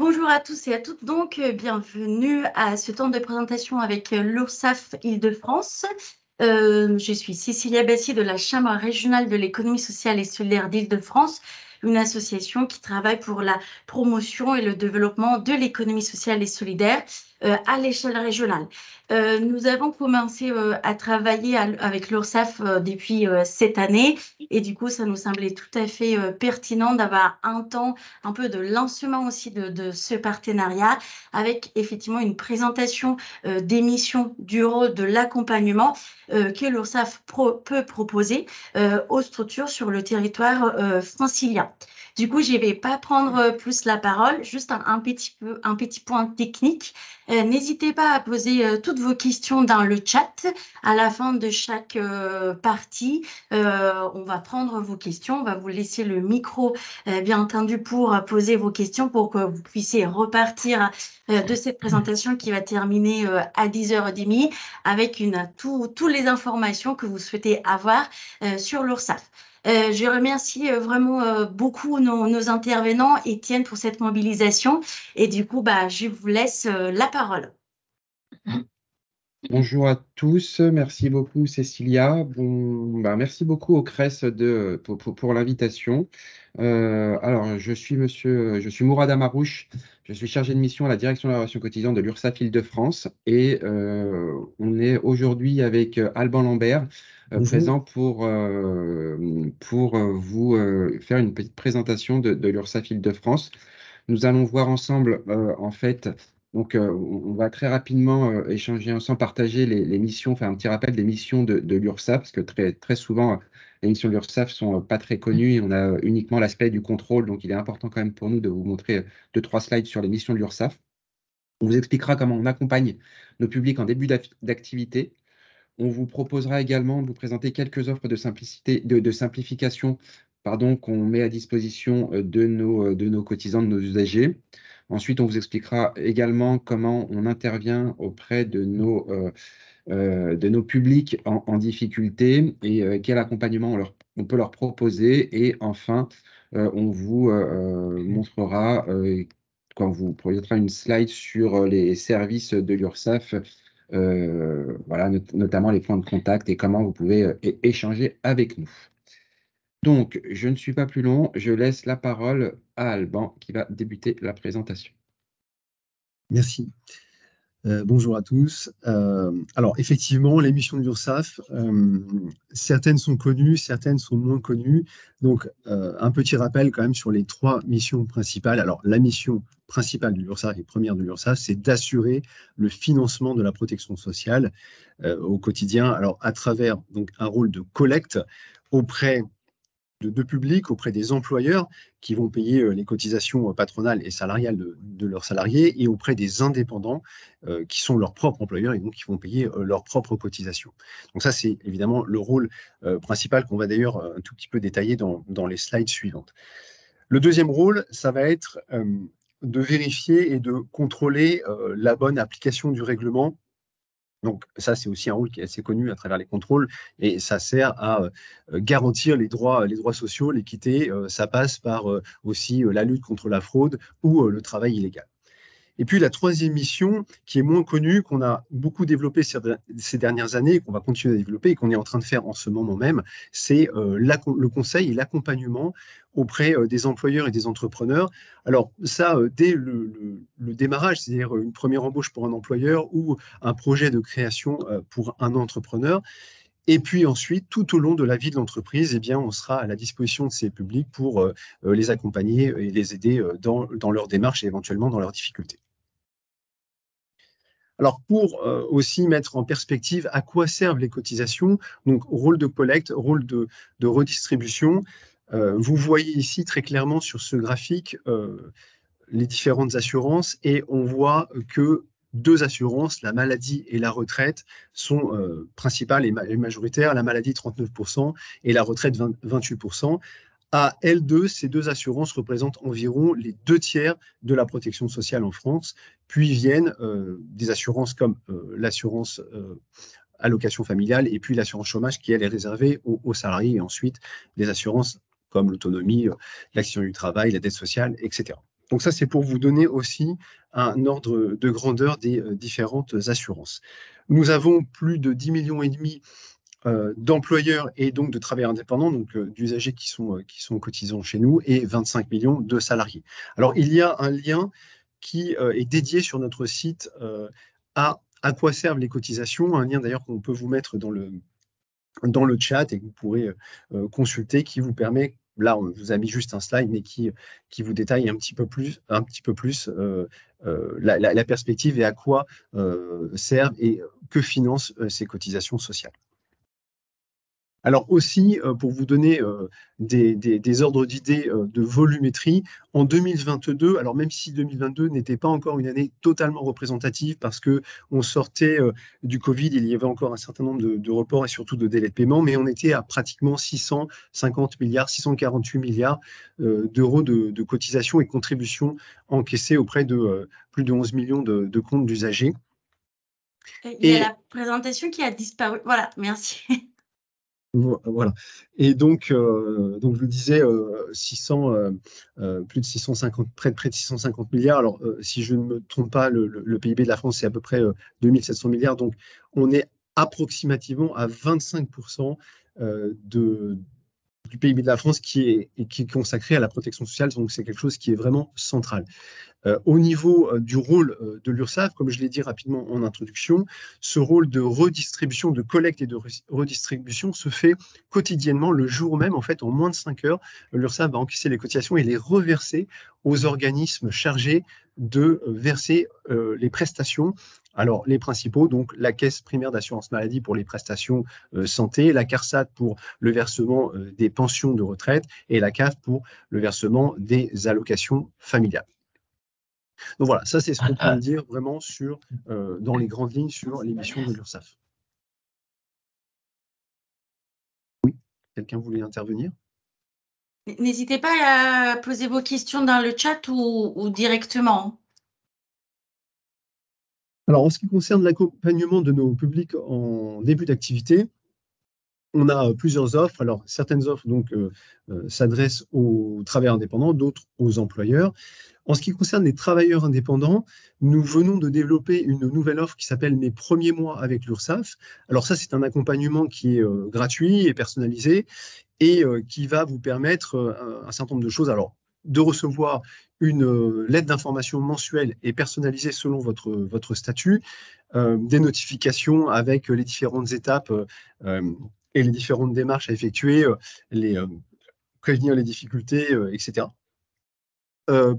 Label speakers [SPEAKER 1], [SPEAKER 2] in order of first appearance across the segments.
[SPEAKER 1] Bonjour à tous et à toutes, donc bienvenue à ce temps de présentation avec l'URSSAF Île-de-France. Je suis Cécilia Bassi de la Chambre régionale de l'économie sociale et solidaire d'Île-de-France, une association qui travaille pour la promotion et le développement de l'économie sociale et solidaire à l'échelle régionale. Nous avons commencé à travailler avec l'URSSAF depuis cette année et du coup, ça nous semblait tout à fait pertinent d'avoir un temps un peu de lancement aussi de ce partenariat avec effectivement une présentation des missions du rôle de l'accompagnement que l'URSSAF peut proposer aux structures sur le territoire francilien. Du coup, je ne vais pas prendre plus la parole, juste un petit point technique. N'hésitez pas à poser toutes vos questions dans le chat. À la fin de chaque partie, on va prendre vos questions, on va vous laisser le micro bien entendu, pour poser vos questions, pour que vous puissiez repartir de cette présentation qui va terminer à 10h30 avec toutes les informations que vous souhaitez avoir sur l'URSSAF. Je remercie vraiment beaucoup nos intervenants, Étienne, pour cette mobilisation. Et du coup, je vous laisse la parole.
[SPEAKER 2] Bonjour à tous, merci beaucoup Cécilia. Merci beaucoup au CRES pour l'invitation. Alors, je suis Mourad Amarouche, je suis chargé de mission à la direction de la relation quotidienne de l'URSSAF Île-de-France et on est aujourd'hui avec Alban Lambert, présent pour vous faire une petite présentation de l'URSSAF Île-de-France. Nous allons voir ensemble, en fait. Donc, on va très rapidement échanger ensemble, partager les missions, faire un petit rappel des missions de l'URSSAF, parce que très souvent, les missions de l'URSSAF ne sont pas très connues et on a uniquement l'aspect du contrôle. Donc, il est important quand même pour nous de vous montrer 2-3 slides sur les missions de l'URSSAF. On vous expliquera comment on accompagne nos publics en début d'activité. On vous proposera également de vous présenter quelques offres de simplification qu'on met à disposition de nos cotisants, de nos usagers. Ensuite, on vous expliquera également comment on intervient auprès de nos publics en difficulté et quel accompagnement on peut leur proposer. Et enfin, on vous montrera, quand vous projettera une slide sur les services de l'URSSAF, voilà, notamment les points de contact et comment vous pouvez échanger avec nous. Donc, je ne suis pas plus long, je laisse la parole à Alban qui va débuter la présentation.
[SPEAKER 3] Merci. Bonjour à tous. Alors, effectivement, les missions de l'URSSAF, certaines sont connues, certaines sont moins connues. Donc, un petit rappel quand même sur les 3 missions principales. Alors, la mission principale de l'URSSAF et première de l'URSSAF, c'est d'assurer le financement de la protection sociale au quotidien. Alors, à travers donc, un rôle de collecte auprès de public, auprès des employeurs qui vont payer les cotisations patronales et salariales de leurs salariés et auprès des indépendants qui sont leurs propres employeurs et donc qui vont payer leurs propres cotisations. Donc ça, c'est évidemment le rôle principal qu'on va d'ailleurs un tout petit peu détailler dans les slides suivantes. Le deuxième rôle, ça va être de vérifier et de contrôler la bonne application du règlement. Donc ça, c'est aussi un rôle qui est assez connu à travers les contrôles et ça sert à garantir les droits sociaux, l'équité. Ça passe par aussi la lutte contre la fraude ou le travail illégal. Et puis la troisième mission, qui est moins connue, qu'on a beaucoup développée ces dernières années, qu'on va continuer à développer et qu'on est en train de faire en ce moment même, c'est le conseil et l'accompagnement auprès des employeurs et des entrepreneurs. Alors ça, dès le démarrage, c'est-à-dire une première embauche pour un employeur ou un projet de création pour un entrepreneur. Et puis ensuite, tout au long de la vie de l'entreprise, eh bien, on sera à la disposition de ces publics pour les accompagner et les aider dans leur démarche et éventuellement dans leurs difficultés. Alors, pour aussi mettre en perspective à quoi servent les cotisations, donc rôle de collecte, rôle de redistribution, vous voyez ici très clairement sur ce graphique les différentes assurances et on voit que 2 assurances, la maladie et la retraite, sont principales et majoritaires. La maladie 39% et la retraite 28%. À L2, ces 2 assurances représentent environ les 2 tiers de la protection sociale en France. Puis viennent des assurances comme l'assurance allocation familiale et puis l'assurance chômage qui, elle, est réservée aux salariés. Et ensuite, des assurances comme l'autonomie, l'accident du travail, la dette sociale, etc. Donc ça, c'est pour vous donner aussi un ordre de grandeur des différentes assurances. Nous avons plus de 10,5 millions d'employeurs et donc de travailleurs indépendants, donc d'usagers qui sont cotisants chez nous, et 25 millions de salariés. Alors, il y a un lien qui est dédié sur notre site à quoi servent les cotisations, un lien d'ailleurs qu'on peut vous mettre dans le chat et que vous pourrez consulter, qui vous permet, là on vous a mis juste un slide, mais qui vous détaille un petit peu plus la perspective et à quoi servent et que financent ces cotisations sociales. Alors aussi, pour vous donner des ordres d'idées de volumétrie, en 2022, alors même si 2022 n'était pas encore une année totalement représentative parce qu'on sortait du Covid, il y avait encore un certain nombre de reports et surtout de délais de paiement, mais on était à pratiquement 650 milliards, 648 milliards d'euros de cotisations et contributions encaissées auprès de plus de 11 millions de comptes d'usagers.
[SPEAKER 1] Il y a la présentation qui a disparu. Voilà, merci.
[SPEAKER 3] Voilà. Et donc je le disais, plus de 650, près de 650 milliards. Alors, si je ne me trompe pas, le PIB de la France, c'est à peu près 2700 milliards. Donc, on est approximativement à 25% du PIB de la France qui est consacré à la protection sociale. Donc, c'est quelque chose qui est vraiment central. Au niveau du rôle de l'URSSAF, comme je l'ai dit rapidement en introduction, ce rôle de redistribution, de collecte et de redistribution se fait quotidiennement, le jour même, en fait, en moins de 5 heures. L'URSSAF va encaisser les cotisations et les reverser aux organismes chargés de verser les prestations. Alors, les principaux, donc la Caisse primaire d'assurance maladie pour les prestations santé, la CARSAT pour le versement des pensions de retraite et la CAF pour le versement des allocations familiales. Donc voilà, ça c'est ce qu'on peut dire vraiment dans les grandes lignes sur les missions de l'URSSAF. Oui, quelqu'un voulait intervenir?
[SPEAKER 1] N'hésitez pas à poser vos questions dans le chat ou directement.
[SPEAKER 3] Alors, en ce qui concerne l'accompagnement de nos publics en début d'activité, on a plusieurs offres. Alors, certaines offres s'adressent aux travailleurs indépendants, d'autres aux employeurs. En ce qui concerne les travailleurs indépendants, nous venons de développer une nouvelle offre qui s'appelle Mes premiers mois avec l'URSSAF. Alors ça, c'est un accompagnement qui est gratuit et personnalisé et qui va vous permettre un certain nombre de choses. Alors, de recevoir une lettre d'information mensuelle et personnalisée selon votre statut, des notifications avec les différentes étapes et les différentes démarches à effectuer, prévenir les difficultés, etc.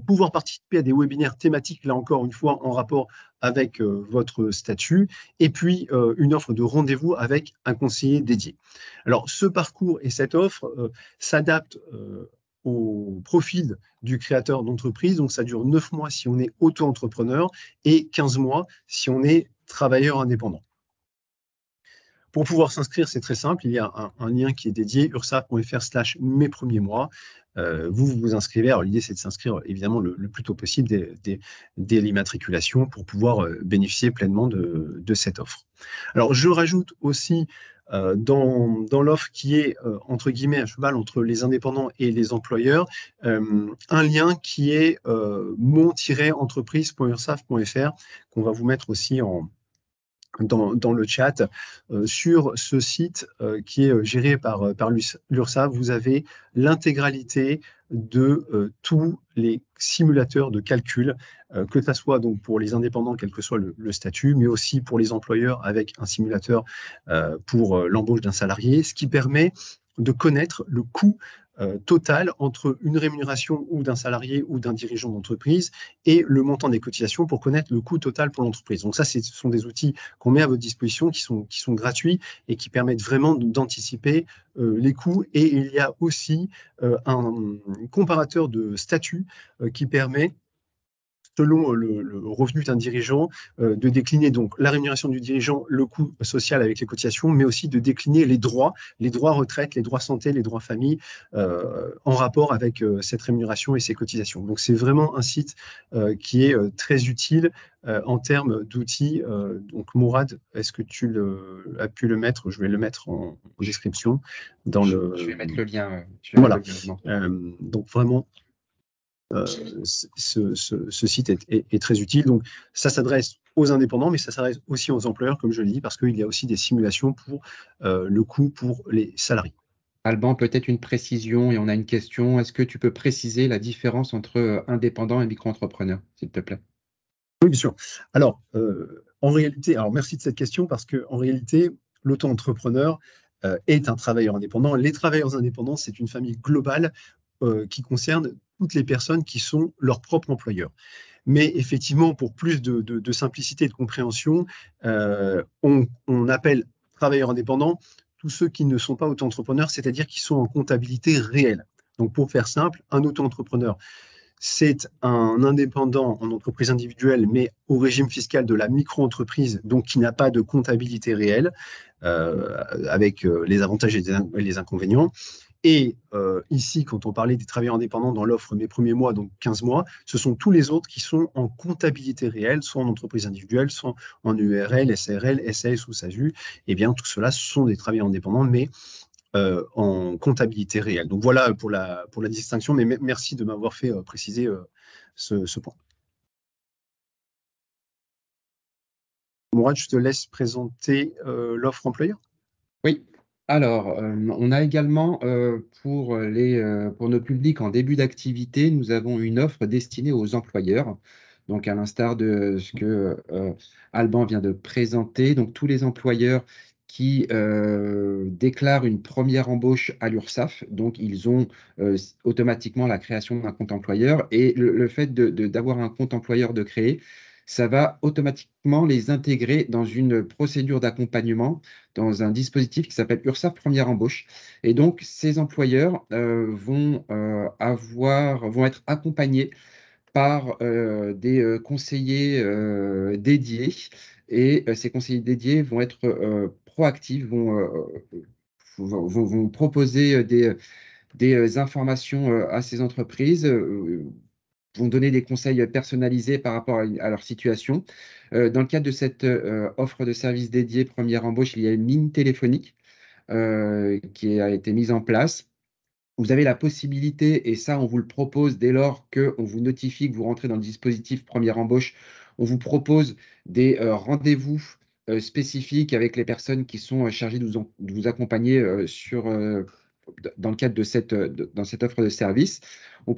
[SPEAKER 3] Pouvoir participer à des webinaires thématiques, là encore une fois, en rapport avec votre statut, et puis une offre de rendez-vous avec un conseiller dédié. Alors, ce parcours et cette offre s'adaptent au profil du créateur d'entreprise, donc ça dure 9 mois si on est auto-entrepreneur et 15 mois si on est travailleur indépendant. Pour pouvoir s'inscrire, c'est très simple. Il y a un lien qui est dédié, ursaf.fr/mes premiers mois. Vous vous inscrivez. Alors, l'idée, c'est de s'inscrire évidemment le plus tôt possible dès l'immatriculation pour pouvoir bénéficier pleinement de cette offre. Alors, je rajoute aussi dans l'offre qui est, entre guillemets, à cheval entre les indépendants et les employeurs, un lien qui est mon-entreprise.ursaf.fr qu'on va vous mettre aussi dans le chat. Sur ce site qui est géré par l'URSSAF, vous avez l'intégralité de tous les simulateurs de calcul, que ce soit donc pour les indépendants, quel que soit le statut, mais aussi pour les employeurs avec un simulateur pour l'embauche d'un salarié, ce qui permet de connaître le coût total entre une rémunération ou d'un salarié ou d'un dirigeant d'entreprise et le montant des cotisations pour connaître le coût total pour l'entreprise. Donc ça, ce sont des outils qu'on met à votre disposition qui sont gratuits et qui permettent vraiment d'anticiper les coûts. Et il y a aussi un comparateur de statut qui permet, selon le revenu d'un dirigeant, de décliner donc la rémunération du dirigeant, le coût social avec les cotisations, mais aussi de décliner les droits retraite, les droits santé, les droits famille, en rapport avec cette rémunération et ces cotisations. Donc c'est vraiment un site qui est très utile en termes d'outils. Donc Mourad, est-ce que tu as pu le mettre? Je vais le mettre en description.
[SPEAKER 2] Je vais mettre le lien.
[SPEAKER 3] Voilà. Donc vraiment, ce site est très utile. Donc, ça s'adresse aux indépendants, mais ça s'adresse aussi aux employeurs, comme je le dis, parce qu'il y a aussi des simulations pour le coût pour les salariés.
[SPEAKER 2] Alban, peut-être une précision et on a une question. Est-ce que tu peux préciser la différence entre indépendant et micro-entrepreneur, s'il te plaît?
[SPEAKER 3] Oui, bien sûr. Alors, en réalité, alors merci de cette question parce que en réalité, l'auto-entrepreneur est un travailleur indépendant. Les travailleurs indépendants, c'est une famille globale qui concerne toutes les personnes qui sont leurs propres employeurs. Mais effectivement, pour plus de simplicité et de compréhension, on appelle travailleurs indépendants tous ceux qui ne sont pas auto-entrepreneurs, c'est-à-dire qui sont en comptabilité réelle. Donc, pour faire simple, un auto-entrepreneur, c'est un indépendant en entreprise individuelle, mais au régime fiscal de la micro-entreprise, donc qui n'a pas de comptabilité réelle, avec les avantages et les inconvénients. Et ici, quand on parlait des travailleurs indépendants dans l'offre mes premiers mois, donc 15 mois, ce sont tous les autres qui sont en comptabilité réelle, soit en entreprise individuelle, soit en URL, SARL, SAS ou SASU. Eh bien, tout cela, ce sont des travailleurs indépendants, mais en comptabilité réelle. Donc voilà pour la distinction, mais merci de m'avoir fait préciser ce point. Mourad, je te laisse présenter l'offre employeur.
[SPEAKER 2] Oui. Alors, on a également pour nos publics en début d'activité, nous avons une offre destinée aux employeurs. Donc, à l'instar de ce que Alban vient de présenter, donc tous les employeurs qui déclarent une première embauche à l'URSSAF, donc ils ont automatiquement la création d'un compte employeur et le fait d'avoir un compte employeur de créer, ça va automatiquement les intégrer dans une procédure d'accompagnement dans un dispositif qui s'appelle URSSAF Première Embauche. Et donc, ces employeurs vont être accompagnés par des conseillers dédiés. Et ces conseillers dédiés vont être proactifs, vont proposer des informations à ces entreprises, vont donner des conseils personnalisés par rapport à leur situation. Dans le cadre de cette offre de services dédiés première embauche, il y a une ligne téléphonique qui a été mise en place. Vous avez la possibilité, et ça, on vous le propose dès lors qu'on vous notifie que vous rentrez dans le dispositif première embauche, on vous propose des rendez-vous spécifiques avec les personnes qui sont chargées de vous accompagner dans le cadre dans cette offre de service. On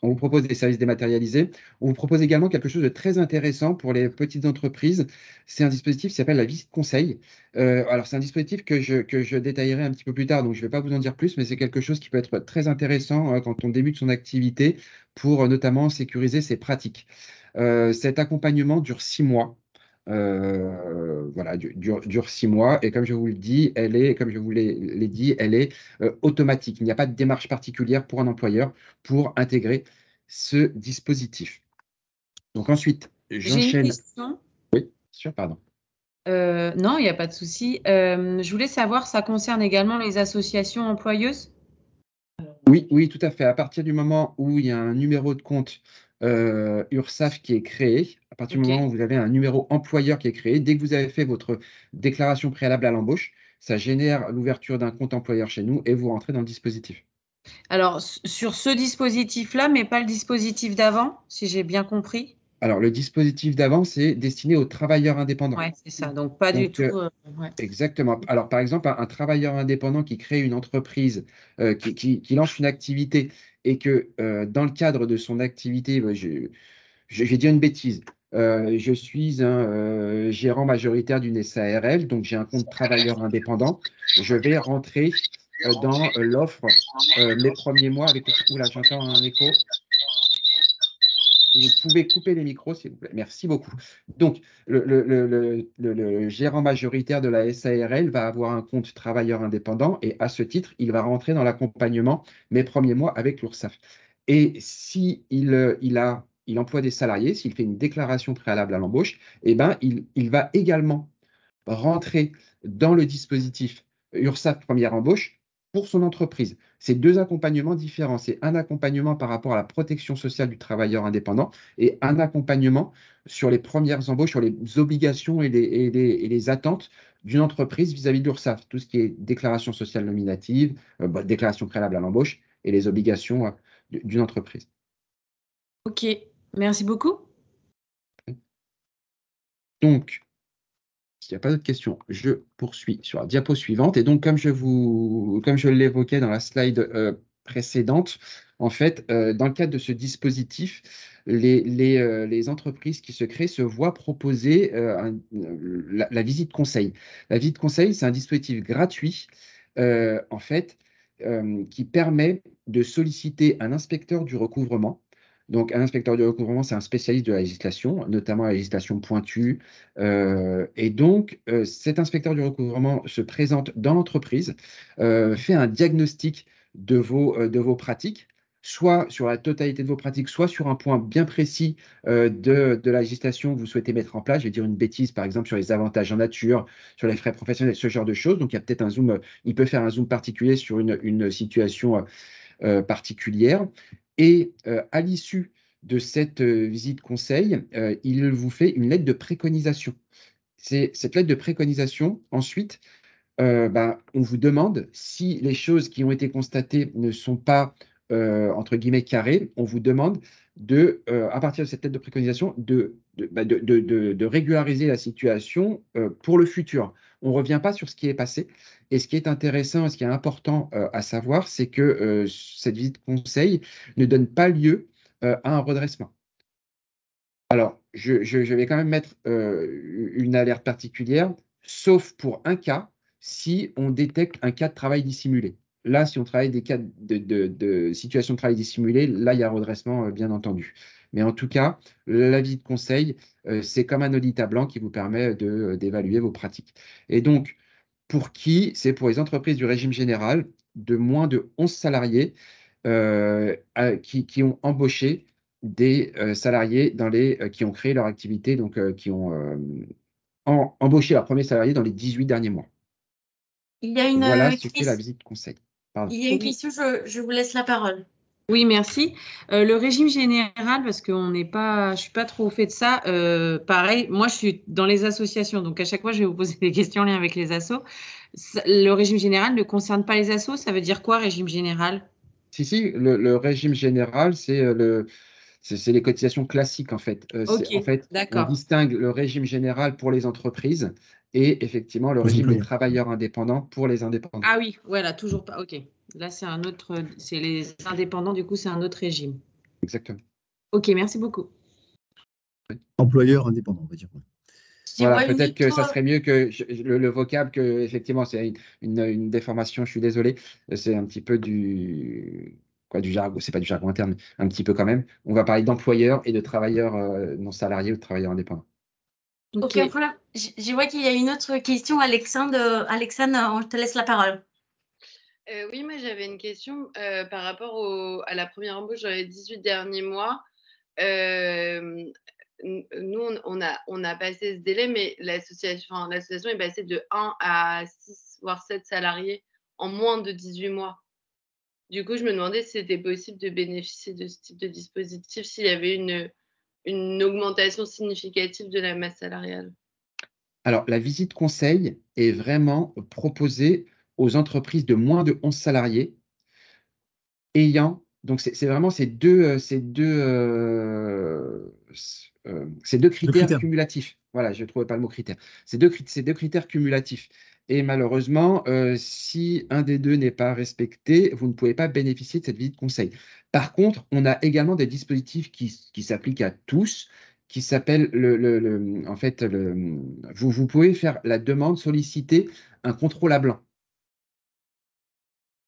[SPEAKER 2] vous propose des services dématérialisés. On vous propose également quelque chose de très intéressant pour les petites entreprises. C'est un dispositif qui s'appelle la visite conseil. Alors, c'est un dispositif que je détaillerai un petit peu plus tard, donc je ne vais pas vous en dire plus, mais c'est quelque chose qui peut être très intéressant quand on débute son activité pour notamment sécuriser ses pratiques. Cet accompagnement dure 6 mois. Voilà, dure 6 mois. Et comme je vous le dis, comme je vous l'ai dit, elle est automatique. Il n'y a pas de démarche particulière pour un employeur pour intégrer ce dispositif. Donc ensuite,
[SPEAKER 4] J'ai une
[SPEAKER 2] j'enchaîne.
[SPEAKER 4] question.
[SPEAKER 2] Oui, sûr, pardon.
[SPEAKER 4] Non, il n'y a pas de souci. Je voulais savoir, ça concerne également les associations employeuses?
[SPEAKER 2] Oui, oui, tout à fait. À partir du moment où il y a un numéro de compte URSSAF qui est créé, à partir du moment où vous avez un numéro employeur qui est créé, dès que vous avez fait votre déclaration préalable à l'embauche, ça génère l'ouverture d'un compte employeur chez nous et vous rentrez dans le dispositif.
[SPEAKER 4] Alors, sur ce dispositif-là, mais pas le dispositif d'avant, si j'ai bien compris?
[SPEAKER 2] Alors, le dispositif d'avant, c'est destiné aux travailleurs indépendants.
[SPEAKER 4] Ouais, c'est ça. Donc, pas du tout. Ouais.
[SPEAKER 2] Exactement. Alors, par exemple, un travailleur indépendant qui crée une entreprise, qui lance une activité et que dans le cadre de son activité, je vais dire une bêtise. Je suis un gérant majoritaire d'une SARL, donc j'ai un compte travailleur indépendant. Je vais rentrer dans l'offre mes premiers mois avec. Oula, j'entends un écho. Vous pouvez couper les micros, s'il vous plaît. Merci beaucoup. Donc, le gérant majoritaire de la SARL va avoir un compte travailleur indépendant et à ce titre, il va rentrer dans l'accompagnement mes premiers mois avec l'URSSAF. Et si il emploie des salariés, s'il fait une déclaration préalable à l'embauche, eh ben, il va également rentrer dans le dispositif URSSAF première embauche pour son entreprise. C'est deux accompagnements différents. C'est un accompagnement par rapport à la protection sociale du travailleur indépendant et un accompagnement sur les premières embauches, sur les obligations et les attentes d'une entreprise vis-à-vis de l'URSSAF. Tout ce qui est déclaration sociale nominative, déclaration préalable à l'embauche et les obligations d'une entreprise.
[SPEAKER 4] Ok, merci beaucoup.
[SPEAKER 2] Donc, s'il n'y a pas d'autres questions, je poursuis sur la diapo suivante. Et donc, comme je l'évoquais dans la slide précédente, en fait, dans le cadre de ce dispositif, les entreprises qui se créent se voient proposer la visite conseil. La visite conseil, c'est un dispositif gratuit, en fait, qui permet de solliciter un inspecteur du recouvrement. Donc, un inspecteur du recouvrement, c'est un spécialiste de la législation, notamment la législation pointue. Et donc, cet inspecteur du recouvrement se présente dans l'entreprise, fait un diagnostic de vos pratiques, soit sur la totalité de vos pratiques, soit sur un point bien précis de la législation que vous souhaitez mettre en place. Je vais dire une bêtise, par exemple, sur les avantages en nature, sur les frais professionnels, ce genre de choses. Donc, il y a peut-être un zoom, il peut faire un zoom particulier sur une situation particulière. Et à l'issue de cette visite conseil, il vous fait une lettre de préconisation. Cette lettre de préconisation, ensuite, on vous demande si les choses qui ont été constatées ne sont pas, entre guillemets, carrées, on vous demande à partir de cette lettre de préconisation, de régulariser la situation pour le futur. On ne revient pas sur ce qui est passé. Et ce qui est intéressant et ce qui est important à savoir, c'est que cette visite conseil ne donne pas lieu à un redressement. Alors, je vais quand même mettre une alerte particulière, sauf pour un cas, si on détecte un cas de travail dissimulé. Là, si on travaille des cas de situation de travail dissimulé, là, il y a redressement, bien entendu. Mais en tout cas, l'avis de conseil, c'est comme un audit à blanc qui vous permet d'évaluer vos pratiques. Et donc, pour qui? C'est pour les entreprises du régime général de moins de 11 salariés qui ont embauché des salariés qui ont créé leur activité, donc qui ont embauché leurs premiers salariés dans les 18 derniers mois.
[SPEAKER 1] Il y a une,
[SPEAKER 2] Voilà ce qu'est la visite conseil. Pardon.
[SPEAKER 1] il y a une
[SPEAKER 4] Oui.
[SPEAKER 1] question, je vous laisse la parole.
[SPEAKER 4] Oui, merci. Le régime général, parce que je suis pas trop au fait de ça. Pareil, moi, je suis dans les associations, donc à chaque fois, je vais vous poser des questions en lien avec les assos. Le régime général ne concerne pas les assos. Ça veut dire quoi, régime général?
[SPEAKER 2] Si, le régime général, c'est les cotisations classiques, en fait.
[SPEAKER 4] Ok,
[SPEAKER 2] En fait, on
[SPEAKER 4] d'accord.
[SPEAKER 2] distingue le régime général pour les entreprises et effectivement le
[SPEAKER 3] Les
[SPEAKER 2] régime des
[SPEAKER 3] employeurs.
[SPEAKER 2] travailleurs indépendants pour les indépendants.
[SPEAKER 4] Ah oui, voilà, toujours pas. Ok. Là, c'est les indépendants, du coup, c'est un autre régime.
[SPEAKER 2] Exactement.
[SPEAKER 4] Ok, merci beaucoup.
[SPEAKER 3] Employeur indépendant, on va dire.
[SPEAKER 1] Je
[SPEAKER 2] Voilà,
[SPEAKER 1] vois une
[SPEAKER 2] peut-être que ça
[SPEAKER 1] autre-
[SPEAKER 2] serait mieux que le vocable, que effectivement, c'est une déformation, je suis désolé. C'est un petit peu du jargon, c'est pas du jargon interne, mais un petit peu quand même. On va parler d'employeurs et de travailleurs non salariés ou de travailleurs indépendants.
[SPEAKER 4] Ok.
[SPEAKER 1] Aucun problème. Je vois qu'il y a une autre question, Alexandre. Alexandre, on te laisse la parole.
[SPEAKER 5] Oui, moi j'avais une question par rapport à la première embauche dans les 18 derniers mois. Nous, on a passé ce délai, mais l'association est passée de 1 à 6, voire 7 salariés en moins de 18 mois. Du coup, je me demandais si c'était possible de bénéficier de ce type de dispositif, s'il y avait une augmentation significative de la masse salariale.
[SPEAKER 2] Alors, la visite conseil est vraiment proposée aux entreprises de moins de 11 salariés donc c'est vraiment ces deux
[SPEAKER 3] Le
[SPEAKER 2] critères
[SPEAKER 3] critère.
[SPEAKER 2] cumulatifs. Voilà, je ne trouvais pas le mot critère. Ces deux critères cumulatifs. Et malheureusement, si un des deux n'est pas respecté, vous ne pouvez pas bénéficier de cette visite conseil. Par contre, on a également des dispositifs qui s'appliquent à tous, qui s'appellent en fait, vous pouvez faire la demande, solliciter un contrôle à blanc.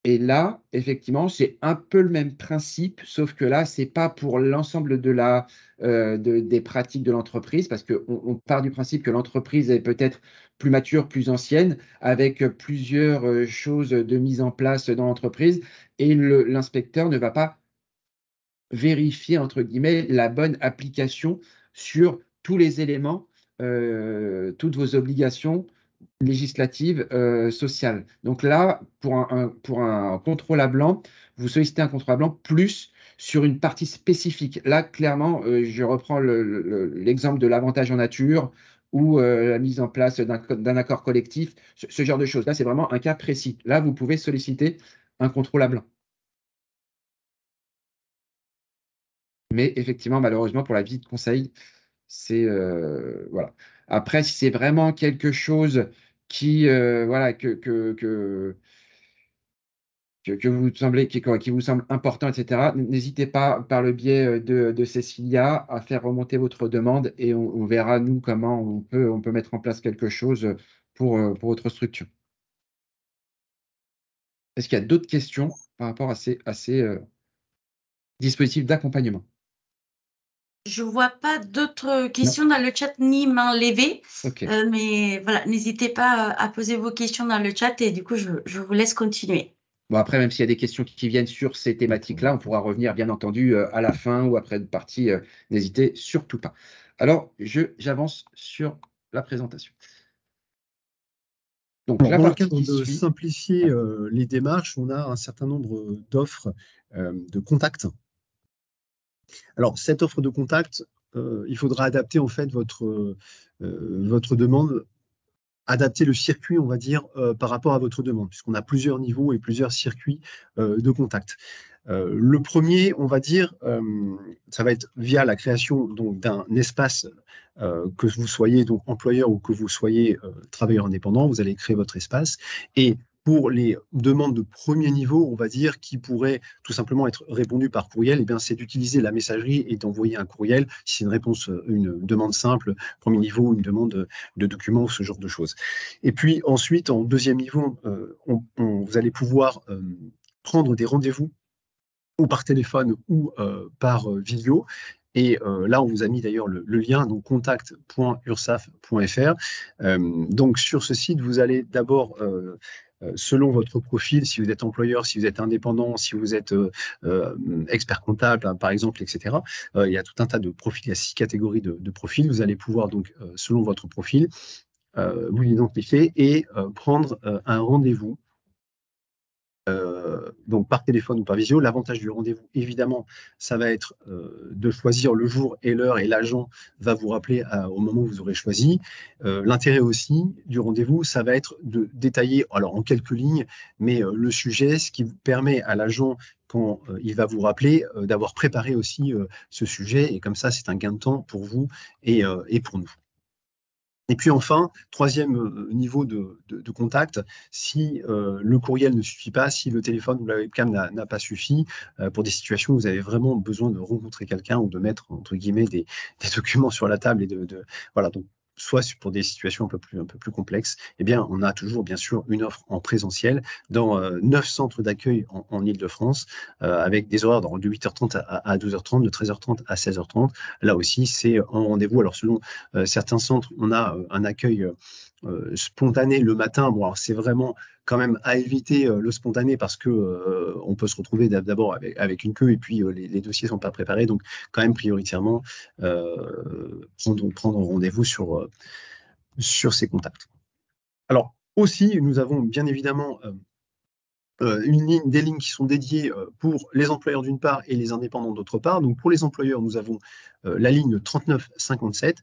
[SPEAKER 2] Et là, effectivement, c'est un peu le même principe, sauf que là, ce n'est pas pour l'ensemble des pratiques de l'entreprise, parce qu'on part du principe que l'entreprise est peut-être plus mature, plus ancienne, avec plusieurs choses de mise en place dans l'entreprise, et l'inspecteur ne va pas vérifier, entre guillemets, la bonne application sur tous les éléments, toutes vos obligations législatives, sociales. Donc là, pour un contrôle à blanc, vous sollicitez un contrôle à blanc plus sur une partie spécifique. Là, clairement, je reprends l'exemple de l'avantage en nature ou la mise en place d'un accord collectif, ce genre de choses. Là, c'est vraiment un cas précis. Là, vous pouvez solliciter un contrôle à blanc. Mais effectivement, malheureusement, pour la visite conseil, c'est voilà. Après, si c'est vraiment quelque chose qui, voilà, que vous semblez qui vous semble important et cetera, n'hésitez pas par le biais, de Cécilia à faire remonter votre demande et on verra nous comment on peut mettre en place quelque chose, pour votre structure. Est-ce qu'il y a d'autres questions par rapport à ces, dispositifs d'accompagnement?
[SPEAKER 1] Je vois pas d'autres
[SPEAKER 2] Non?
[SPEAKER 1] questions dans le chat ni main levée,
[SPEAKER 2] OK.
[SPEAKER 1] mais voilà, n'hésitez pas, à poser vos questions dans le chat et du coup, je vous laisse continuer.
[SPEAKER 2] Bon, après, même s'il y a des questions qui viennent sur ces thématiques-là, on pourra revenir, bien entendu, à la fin ou après une partie, n'hésitez surtout pas. Alors, j'avance sur la présentation. Donc
[SPEAKER 3] Alors,
[SPEAKER 2] la
[SPEAKER 3] dans le
[SPEAKER 2] partie
[SPEAKER 3] cadre
[SPEAKER 2] qui
[SPEAKER 3] de
[SPEAKER 2] suit
[SPEAKER 3] simplifier
[SPEAKER 2] ouais,
[SPEAKER 3] les démarches, on a un certain nombre d'offres de contact. Alors, cette offre de contact, il faudra adapter en fait votre demande, adapter le circuit, on va dire, par rapport à votre demande, puisqu'on a plusieurs niveaux et plusieurs circuits de contact. Le premier, on va dire, ça va être via la création donc d'un espace, que vous soyez donc employeur ou que vous soyez travailleur indépendant, vous allez créer votre espace. Et pour les demandes de premier niveau, on va dire, qui pourraient tout simplement être répondues par courriel, eh bien, c'est d'utiliser la messagerie et d'envoyer un courriel. Si c'est une réponse, une demande simple, premier niveau, une demande de documents, ce genre de choses. Et puis ensuite, en deuxième niveau, vous allez pouvoir prendre des rendez-vous ou par téléphone ou par vidéo. Et là, on vous a mis d'ailleurs le lien, donc contact.ursaf.fr. Donc sur ce site, vous allez d'abord, selon votre profil, si vous êtes employeur, si vous êtes indépendant, si vous êtes expert comptable, hein, par exemple, etc. Il y a tout un tas de profils, il y a 6 catégories de profils. Vous allez pouvoir donc, selon votre profil, vous identifier et prendre un rendez-vous, donc par téléphone ou par visio. L'avantage du rendez-vous, évidemment, ça va être de choisir le jour et l'heure et l'agent va vous rappeler au moment où vous aurez choisi. L'intérêt aussi du rendez-vous, ça va être de détailler, alors en quelques lignes, mais le sujet, ce qui vous permet à l'agent, quand il va vous rappeler, d'avoir préparé aussi ce sujet. Et comme ça, c'est un gain de temps pour vous et pour nous. Et puis enfin, troisième niveau de contact, si le courriel ne suffit pas, si le téléphone ou la webcam n'a pas suffi, pour des situations où vous avez vraiment besoin de rencontrer quelqu'un ou de mettre, entre guillemets, des documents sur la table et voilà, donc soit pour des situations un peu plus complexes, eh bien, on a toujours, bien sûr, une offre en présentiel dans 9 centres d'accueil en Île-de-France, avec des horaires de 8h30 à 12h30, de 13h30 à 16h30. Là aussi, c'est en rendez-vous. Alors, selon certains centres, on a un accueil spontané le matin. Bon, alors c'est vraiment quand même à éviter le spontané parce que on peut se retrouver d'abord avec une queue et puis les dossiers sont pas préparés. Donc, quand même prioritairement, prendre rendez-vous sur ces contacts. Alors, aussi, nous avons bien évidemment des lignes qui sont dédiées pour les employeurs d'une part et les indépendants d'autre part. Donc pour les employeurs, nous avons la ligne 3957.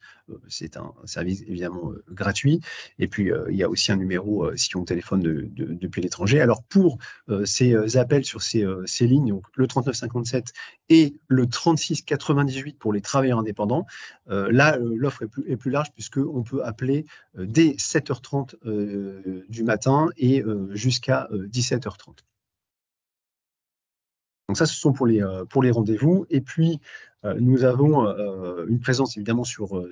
[SPEAKER 3] C'est un service évidemment gratuit. Et puis il y a aussi un numéro si on téléphone depuis l'étranger. Alors pour ces appels sur ces lignes, donc le 3957 et le 3698 pour les travailleurs indépendants, là l'offre est plus large puisqu'on peut appeler dès 7h30 du matin et jusqu'à 17h30. Donc ça, ce sont pour les rendez-vous. Et puis, nous avons une présence évidemment sur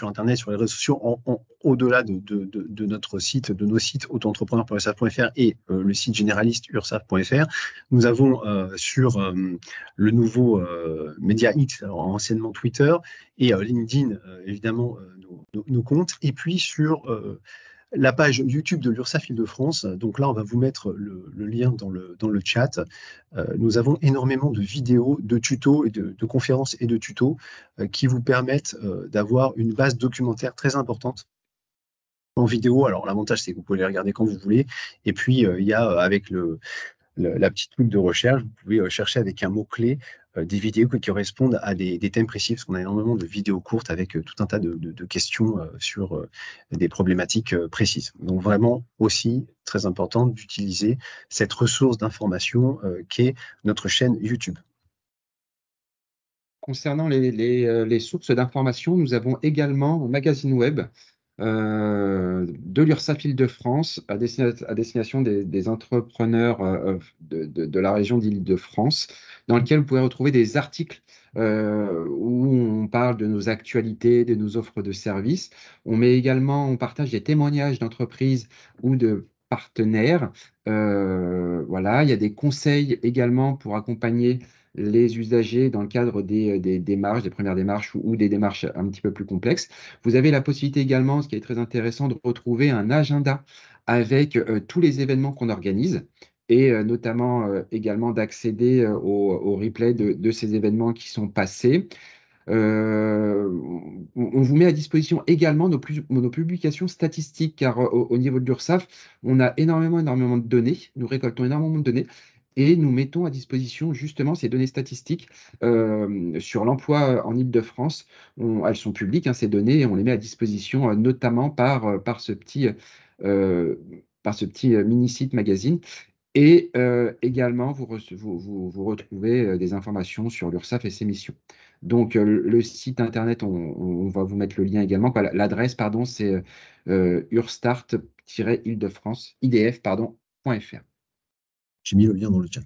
[SPEAKER 3] Internet, sur les réseaux sociaux, au-delà de notre site, de nos sites autoentrepreneur.ursaf.fr et le site généraliste ursaf.fr. Nous avons sur le nouveau média X, alors anciennement Twitter, et LinkedIn, évidemment, nos comptes. Et puis sur la page YouTube de l'URSSAF Île-de-France. Donc là, on va vous mettre le lien dans le chat. Nous avons énormément de vidéos, de tutos, et de conférences et de tutos qui vous permettent d'avoir une base documentaire très importante en vidéo. Alors l'avantage, c'est que vous pouvez les regarder quand vous voulez. Et puis, il y a avec la petite truc de recherche, vous pouvez chercher avec un mot-clé des vidéos qui correspondent à des thèmes précis, parce qu'on a énormément de vidéos courtes avec tout un tas de questions sur des problématiques précises. Donc vraiment aussi très important d'utiliser cette ressource d'information qu'est notre chaîne YouTube.
[SPEAKER 2] concernant les sources d'information, nous avons également un magazine web de l'URSSAF Île-de-France à destination des entrepreneurs de la région d'Île-de-France, dans lequel vous pouvez retrouver des articles où on parle de nos actualités, de nos offres de services. On partage des témoignages d'entreprises ou de partenaires. Voilà, il y a des conseils également pour accompagner les usagers dans le cadre des démarches, des premières démarches ou des démarches un petit peu plus complexes. Vous avez la possibilité également, ce qui est très intéressant, de retrouver un agenda avec tous les événements qu'on organise et notamment également d'accéder au replay de ces événements qui sont passés. On vous met à disposition également nos publications statistiques, car au niveau de l'URSSAF, on a énormément de données, nous récoltons énormément de données, et nous mettons à disposition justement ces données statistiques sur l'emploi en Île-de-France. Elles sont publiques, hein, ces données, et on les met à disposition notamment par ce petit mini-site magazine. Et également, vous retrouvez des informations sur l'URSSAF et ses missions. Donc, le site internet, on va vous mettre le lien également. L'adresse, pardon, c'est urstart-île-de-France, idf.fr.
[SPEAKER 3] J'ai mis le lien dans le chat.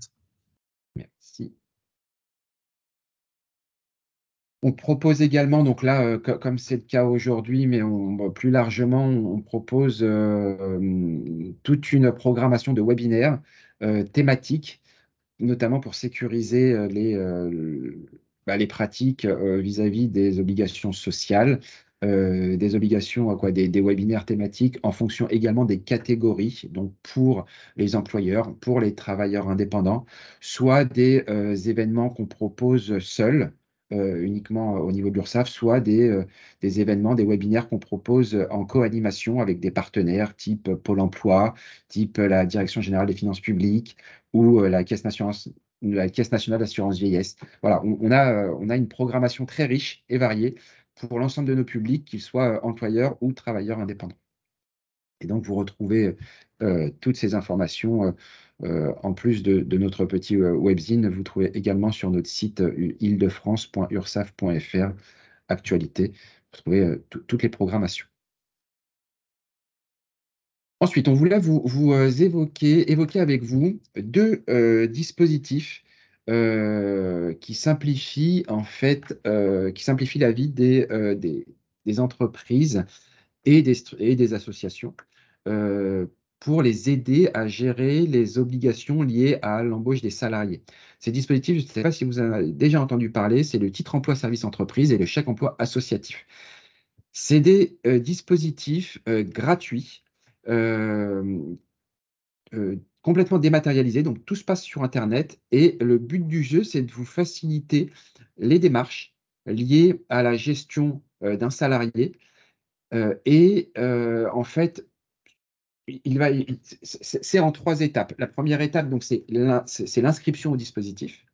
[SPEAKER 2] Merci. On propose également, donc là, comme c'est le cas aujourd'hui, mais plus largement, on propose toute une programmation de webinaires thématiques, notamment pour sécuriser les pratiques vis-à-vis des obligations sociales, des obligations, des webinaires thématiques en fonction également des catégories, donc pour les employeurs, pour les travailleurs indépendants, soit des événements qu'on propose seuls, uniquement au niveau de l'URSSAF, soit des événements, des webinaires qu'on propose en co-animation avec des partenaires type Pôle emploi, type la Direction générale des finances publiques ou la Caisse nationale d'assurance vieillesse. Voilà, on a une programmation très riche et variée pour l'ensemble de nos publics, qu'ils soient employeurs ou travailleurs indépendants. Et donc, vous retrouvez toutes ces informations, en plus de notre petit webzine, vous trouvez également sur notre site ile-de-france.ursaf.fr, actualité, vous trouvez toutes les programmations. Ensuite, on voulait vous évoquer avec vous deux dispositifs qui simplifient la vie des entreprises et des associations pour les aider à gérer les obligations liées à l'embauche des salariés. Ces dispositifs, je ne sais pas si vous en avez déjà entendu parler, c'est le titre emploi service entreprise et le chèque emploi associatif. C'est des dispositifs gratuits, complètement dématérialisés, donc tout se passe sur Internet, et le but du jeu, c'est de vous faciliter les démarches liées à la gestion d'un salarié. En fait, c'est en 3 étapes. La première étape, donc, c'est l'inscription au dispositif.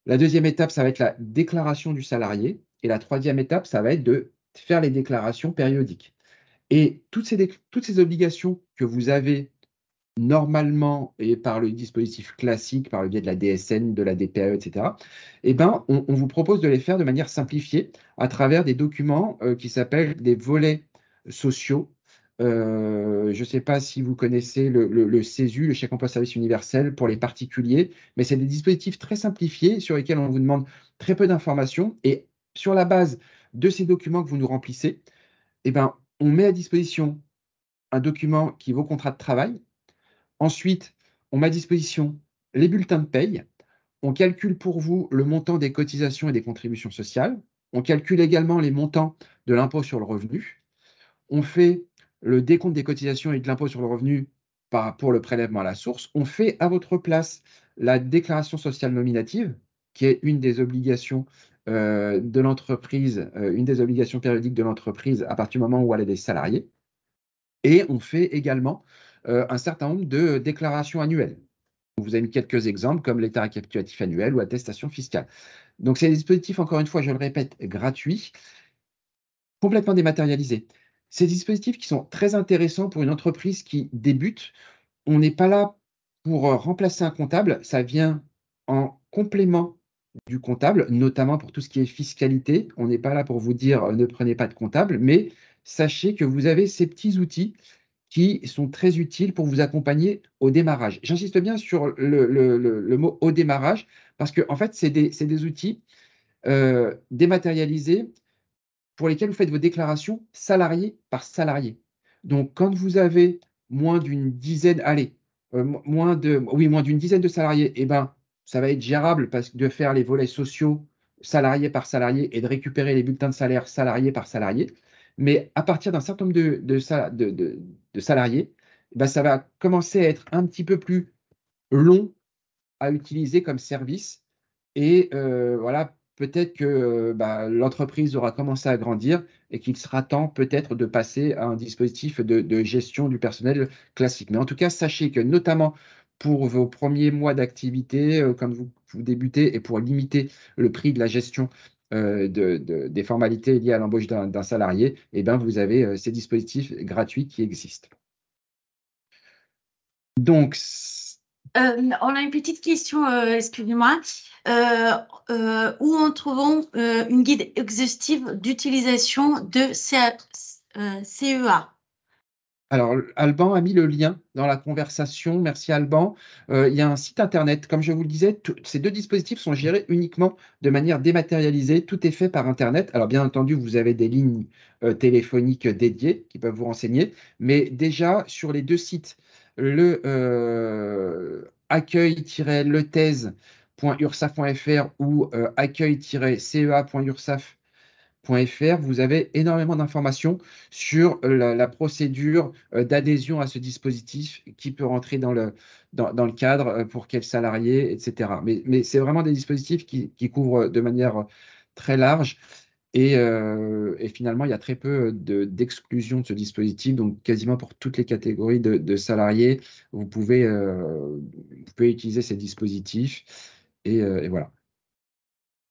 [SPEAKER 2] La deuxième étape, ça va être la déclaration du salarié. Et la troisième étape, ça va être de faire les déclarations périodiques. Et toutes ces obligations que vous avez normalement et par le dispositif classique, par le biais de la DSN, de la DPAE, etc., eh ben, on vous propose de les faire de manière simplifiée à travers des documents qui s'appellent des volets sociaux. Je ne sais pas si vous connaissez le CESU, le chèque emploi service universel pour les particuliers, mais c'est des dispositifs très simplifiés sur lesquels on vous demande très peu d'informations. Et sur la base de ces documents que vous nous remplissez, eh ben, on met à disposition un document qui est vos contrats de travail. Ensuite, on met à disposition les bulletins de paye. On calcule pour vous le montant des cotisations et des contributions sociales. On calcule également les montants de l'impôt sur le revenu. On fait le décompte des cotisations et de l'impôt sur le revenu pour le prélèvement à la source. On fait à votre place la déclaration sociale nominative, qui est une des obligations de l'entreprise, une des obligations périodiques de l'entreprise à partir du moment où elle a des salariés. Et on fait également un certain nombre de déclarations annuelles. Vous avez mis quelques exemples comme l'état récapitulatif annuel ou attestation fiscale. Donc, c'est des dispositifs, encore une fois, je le répète, gratuits, complètement dématérialisés. C'est des dispositifs qui sont très intéressants pour une entreprise qui débute. On n'est pas là pour remplacer un comptable, ça vient en complément du comptable, notamment pour tout ce qui est fiscalité. On n'est pas là pour vous dire ne prenez pas de comptable, mais sachez que vous avez ces petits outils qui sont très utiles pour vous accompagner au démarrage. J'insiste bien sur le mot au démarrage, parce que en fait, c'est des outils dématérialisés pour lesquels vous faites vos déclarations salarié par salarié. Donc, quand vous avez moins d'une dizaine, allez, moins d'une dizaine de salariés, eh ben, ça va être gérable parce que de faire les volets sociaux salarié par salarié et de récupérer les bulletins de salaire salarié par salarié. Mais à partir d'un certain nombre de salariés, eh ben, ça va commencer à être un petit peu plus long à utiliser comme service. Et voilà, peut-être que l'entreprise aura commencé à grandir et qu'il sera temps peut-être de passer à un dispositif de gestion du personnel classique. Mais en tout cas, sachez que notamment pour vos premiers mois d'activité, quand vous débutez et pour limiter le prix de la gestion des formalités liées à l'embauche d'un salarié, eh ben, vous avez ces dispositifs gratuits qui existent. Donc,
[SPEAKER 1] on a une petite question, excusez-moi. Où en trouvons une guide exhaustive d'utilisation de CEA?
[SPEAKER 2] alors, Alban a mis le lien dans la conversation. Merci Alban. Il y a un site internet. Comme je vous le disais, ces deux dispositifs sont gérés uniquement de manière dématérialisée. Tout est fait par Internet. Alors, bien entendu, vous avez des lignes téléphoniques dédiées qui peuvent vous renseigner. Mais déjà, sur les deux sites, le accueil-lethèse.ursaf.fr ou accueil-cea.ursaf.fr, vous avez énormément d'informations sur la procédure d'adhésion à ce dispositif qui peut rentrer dans le cadre, pour quel salarié, etc. Mais c'est vraiment des dispositifs qui couvrent de manière très large et finalement, il y a très peu d'exclusion de ce dispositif. Donc, quasiment pour toutes les catégories de salariés, vous pouvez utiliser ces dispositifs et voilà.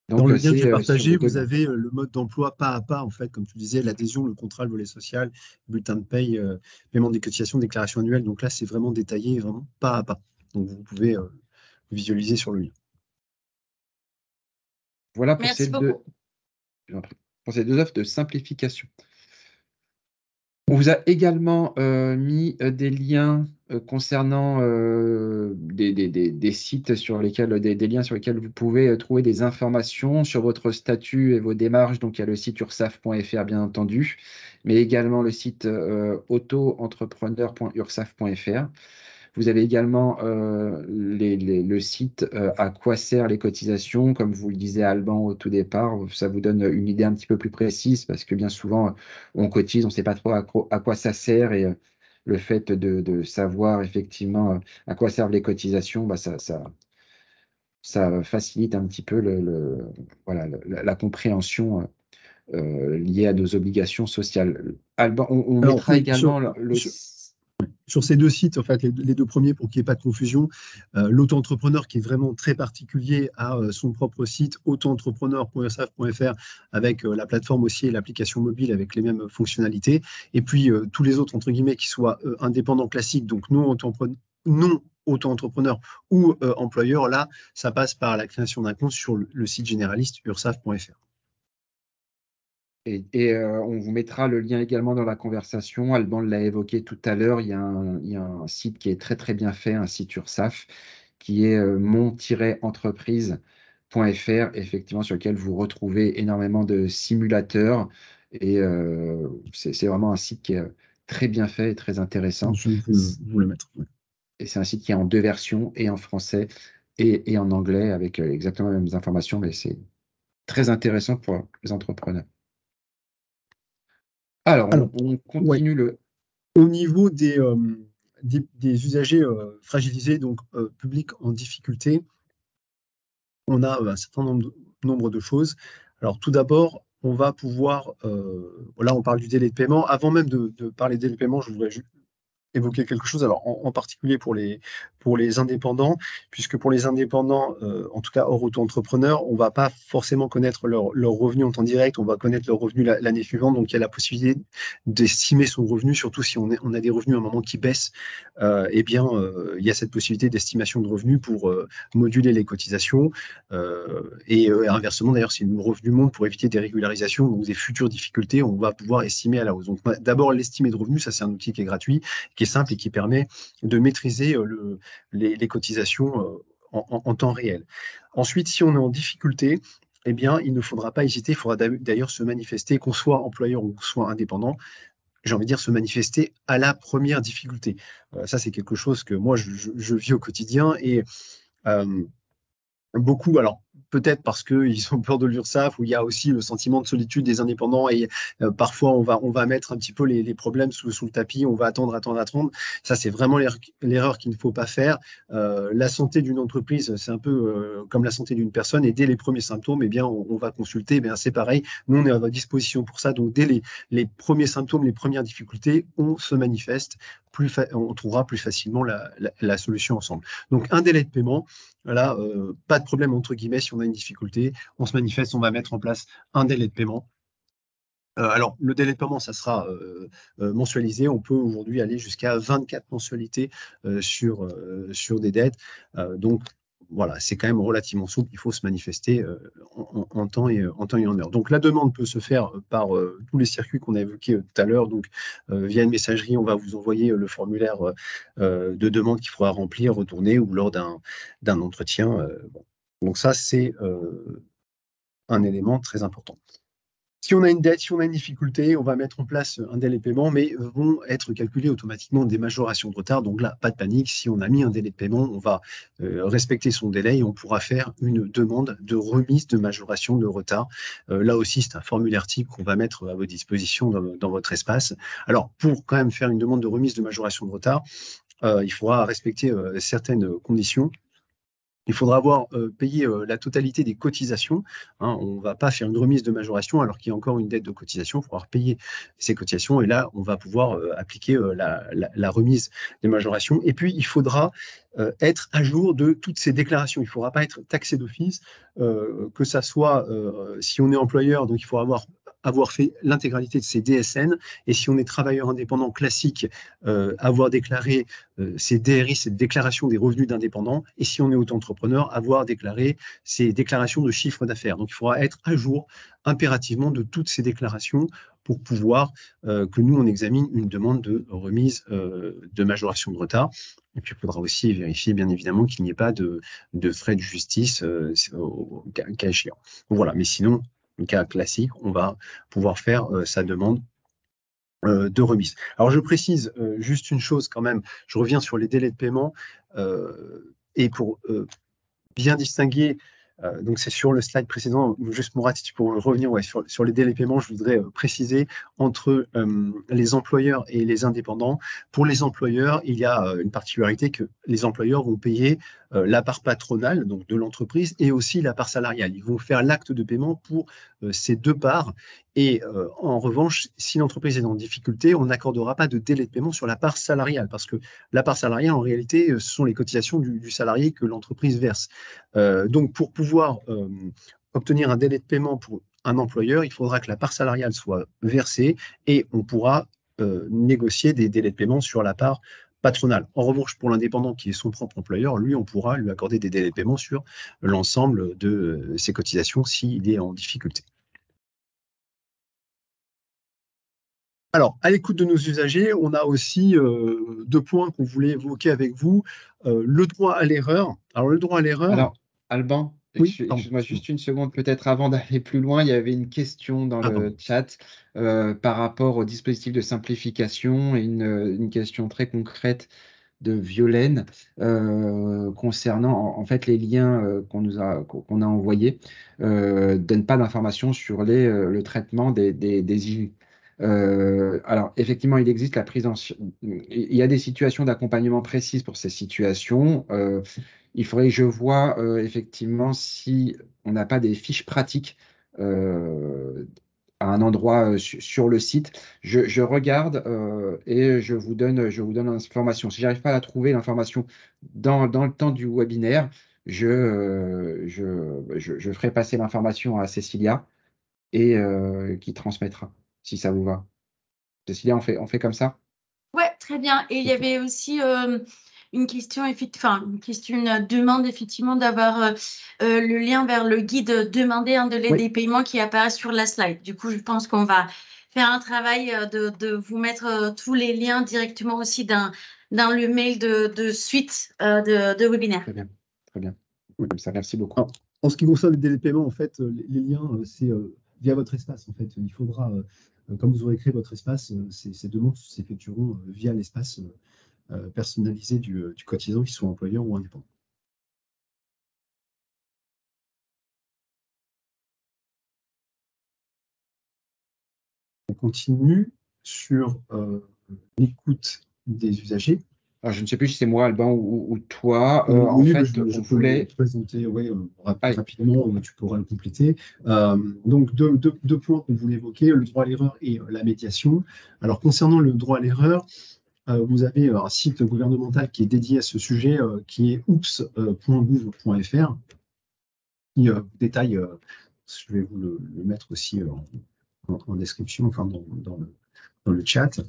[SPEAKER 3] Dans
[SPEAKER 2] Donc,
[SPEAKER 3] le lien que j'ai
[SPEAKER 2] sur
[SPEAKER 3] partagé,
[SPEAKER 2] vos
[SPEAKER 3] vous
[SPEAKER 2] deux.
[SPEAKER 3] avez le mode d'emploi pas à pas, en fait, comme tu disais, l'adhésion, le contrat, le volet social, bulletin de paye, paiement des cotisations, déclaration annuelle. Donc là, c'est vraiment détaillé, vraiment pas à pas. Donc vous pouvez visualiser sur le lien.
[SPEAKER 2] Voilà pour
[SPEAKER 1] Merci beaucoup.
[SPEAKER 2] pour ces deux offres de simplification. On vous a également mis des liens concernant des sites sur lesquels, des liens sur lesquels vous pouvez trouver des informations sur votre statut et vos démarches. Donc, il y a le site ursaf.fr, bien entendu, mais également le site auto-entrepreneur.ursaf.fr. Vous avez également le site à quoi servent les cotisations, comme vous le disiez Alban au tout départ. Ça vous donne une idée un petit peu plus précise parce que bien souvent, on cotise, on ne sait pas trop à quoi ça sert et le fait de savoir effectivement à quoi servent les cotisations, ça facilite un petit peu voilà, la compréhension liée à nos obligations sociales. Alban, on
[SPEAKER 3] Alors,
[SPEAKER 2] mettra également le
[SPEAKER 3] sur ces deux sites, en fait, les deux premiers, pour qu'il n'y ait pas de confusion, l'auto-entrepreneur qui est vraiment très particulier a son propre site, auto-entrepreneur.ursaf.fr, avec la plateforme aussi et l'application mobile avec les mêmes fonctionnalités. Et puis, tous les autres, entre guillemets, qui soient indépendants classiques, donc non auto-entrepreneurs ou employeurs, là, ça passe par la création d'un compte sur le site généraliste ursaf.fr.
[SPEAKER 2] Et on vous mettra le lien également dans la conversation. Alban l'a évoqué tout à l'heure. Il y a un site qui est très, très bien fait, un site URSAF, qui est mon-entreprise.fr, effectivement, sur lequel vous retrouvez énormément de simulateurs. Et c'est vraiment un site qui est très bien fait et très intéressant.
[SPEAKER 3] Je vais vous le mettre. Ouais.
[SPEAKER 2] Et c'est un site qui est en deux versions, et en français et en anglais, avec exactement les mêmes informations, mais c'est très intéressant pour les entrepreneurs. Alors,
[SPEAKER 3] Alors,
[SPEAKER 2] on
[SPEAKER 3] ouais.
[SPEAKER 2] continue
[SPEAKER 3] Au niveau des usagers fragilisés, donc publics en difficulté, on a un certain nombre de choses. Alors, tout d'abord, on va pouvoir, là, on parle du délai de paiement. Avant même de parler délai de paiement, je voudrais évoquer quelque chose, alors en particulier pour les indépendants, puisque pour les indépendants, en tout cas hors auto-entrepreneurs, on ne va pas forcément connaître leur revenu en temps direct, on va connaître leur revenu l'année suivante, donc il y a la possibilité d'estimer son revenu, surtout si on a des revenus à un moment qui baissent, eh bien, il y a cette possibilité d'estimation de revenus pour moduler les cotisations, et inversement, d'ailleurs, si le revenu monte pour éviter des régularisations ou des futures difficultés, on va pouvoir estimer à la hausse. Donc d'abord, l'estimé de revenus, ça c'est un outil qui est gratuit, qui est simple et qui permet de maîtriser les cotisations en temps réel. Ensuite, si on est en difficulté, eh bien, il ne faudra pas hésiter, il faudra d'ailleurs se manifester, qu'on soit employeur ou qu'on soit indépendant, j'ai envie de dire se manifester à la première difficulté. Ça, c'est quelque chose que moi, je vis au quotidien et euh, beaucoup, alors peut-être parce qu'ils ont peur de l'URSSAF, où il y a aussi le sentiment de solitude des indépendants et parfois on va mettre un petit peu les problèmes sous le tapis, on va attendre. Ça, c'est vraiment l'erreur qu'il ne faut pas faire. La santé d'une entreprise, c'est un peu comme la santé d'une personne et dès les premiers symptômes, eh bien, on va consulter. Eh bien, c'est pareil, nous, on est à votre disposition pour ça. Donc, dès les premiers symptômes, les premières difficultés, on se manifeste, on trouvera plus facilement la solution ensemble. Donc, un délai de paiement. Là, pas de problème entre guillemets si on a une difficulté, on se manifeste, on va mettre en place un délai de paiement. Alors, le délai de paiement, ça sera mensualisé. On peut aujourd'hui aller jusqu'à 24 mensualités sur des dettes. Donc, voilà, c'est quand même relativement souple. Il faut se manifester en temps et en heure. Donc, la demande peut se faire par tous les circuits qu'on a évoqués tout à l'heure. Donc, via une messagerie, on va vous envoyer le formulaire de demande qu'il faudra remplir, retourner ou lors d'un entretien. Bon. Donc, ça, c'est un élément très important. Si on a une dette, si on a une difficulté, on va mettre en place un délai de paiement, mais vont être calculées automatiquement des majorations de retard. Donc là, pas de panique. Si on a mis un délai de paiement, on va respecter son délai et on pourra faire une demande de remise de majoration de retard. Là aussi, c'est un formulaire type qu'on va mettre à votre disposition dans votre espace. Alors, pour quand même faire une demande de remise de majoration de retard, il faudra respecter certaines conditions. Il faudra avoir payé la totalité des cotisations. Hein, on ne va pas faire une remise de majoration alors qu'il y a encore une dette de cotisation. Il faudra payer ces cotisations et là, on va pouvoir appliquer la remise des majorations. Et puis, il faudra être à jour de toutes ces déclarations. Il ne faudra pas être taxé d'office, que ça soit si on est employeur, donc il faut avoir fait l'intégralité de ses DSN. Et si on est travailleur indépendant classique, avoir déclaré ses DRI, ses déclarations des revenus d'indépendant. Et si on est auto-entrepreneur, avoir déclaré ses déclarations de chiffre d'affaires. Donc, il faudra être à jour impérativement de toutes ces déclarations pour pouvoir que nous, on examine une demande de remise de majoration de retard. Et puis, il faudra aussi vérifier, bien évidemment, qu'il n'y ait pas de frais de justice au cas échéant. Voilà, mais sinon, le cas classique, on va pouvoir faire sa demande de remise. Alors, je précise juste une chose quand même, je reviens sur les délais de paiement, et pour bien distinguer, donc c'est sur le slide précédent, juste Mourad, si tu peux revenir sur les délais de paiement, je voudrais préciser entre les employeurs et les indépendants. Pour les employeurs, il y a une particularité que les employeurs vont payer la part patronale donc de l'entreprise et aussi la part salariale. Ils vont faire l'acte de paiement pour ces deux parts. Et en revanche, si l'entreprise est en difficulté, on n'accordera pas de délai de paiement sur la part salariale parce que la part salariale, en réalité, ce sont les cotisations du salarié que l'entreprise verse. Donc, pour pouvoir obtenir un délai de paiement pour un employeur, il faudra que la part salariale soit versée et on pourra négocier des délais de paiement sur la part patronale. En revanche, pour l'indépendant qui est son propre employeur, lui, on pourra lui accorder des délais de paiement sur l'ensemble de ses cotisations s'il est en difficulté. Alors, à l'écoute de nos usagers, on a aussi deux points qu'on voulait évoquer avec vous. Le droit à l'erreur. Alors, le droit à l'erreur.
[SPEAKER 2] Alors, Alban,
[SPEAKER 3] oui,
[SPEAKER 2] excuse-moi juste une seconde, peut-être avant d'aller plus loin, il y avait une question dans le chat par rapport au dispositif de simplification et une question très concrète de Violaine concernant en fait les liens qu'on a envoyés donnent pas d'informations sur le traitement des IU. Alors effectivement, il existe il y a des situations d'accompagnement précises pour ces situations. Il faudrait que je vois effectivement si on n'a pas des fiches pratiques à un endroit sur le site. Je regarde et je vous donne l'information. Si j'arrive pas à la trouver, l'information dans le temps du webinaire, je ferai passer l'information à Cécilia et qui transmettra, si ça vous va. Cécilia, on fait comme ça?
[SPEAKER 1] Ouais, très bien. Et il y avait aussi une question, une demande effectivement d'avoir le lien vers le guide demander un délai
[SPEAKER 3] Oui.
[SPEAKER 1] des paiements qui apparaît sur la slide. Du coup, je pense qu'on va faire un travail de vous mettre tous les liens directement aussi dans le mail de suite de webinaire.
[SPEAKER 2] Très bien, très bien. Comme ça, merci beaucoup.
[SPEAKER 3] Alors, en ce qui concerne les délais de paiement, en fait, les liens, c'est via votre espace. En fait, il faudra, comme vous aurez créé votre espace, ces demandes s'effectueront via l'espace personnalisé du cotisant, qu'il soit employeur ou indépendant. On continue sur l'écoute des usagers.
[SPEAKER 2] Alors, je ne sais plus si c'est moi, Alban, ou toi. En
[SPEAKER 3] Oui,
[SPEAKER 2] fait,
[SPEAKER 3] je
[SPEAKER 2] on
[SPEAKER 3] peux
[SPEAKER 2] voulait.
[SPEAKER 3] le présenter
[SPEAKER 2] Allez.
[SPEAKER 3] rapidement, tu pourras le compléter. Donc, deux points qu'on voulait évoquer, le droit à l'erreur et la médiation. Alors, concernant le droit à l'erreur, vous avez un site gouvernemental qui est dédié à ce sujet, qui est oops.gouv.fr, qui détaille, je vais vous le mettre aussi en description, enfin dans le chat,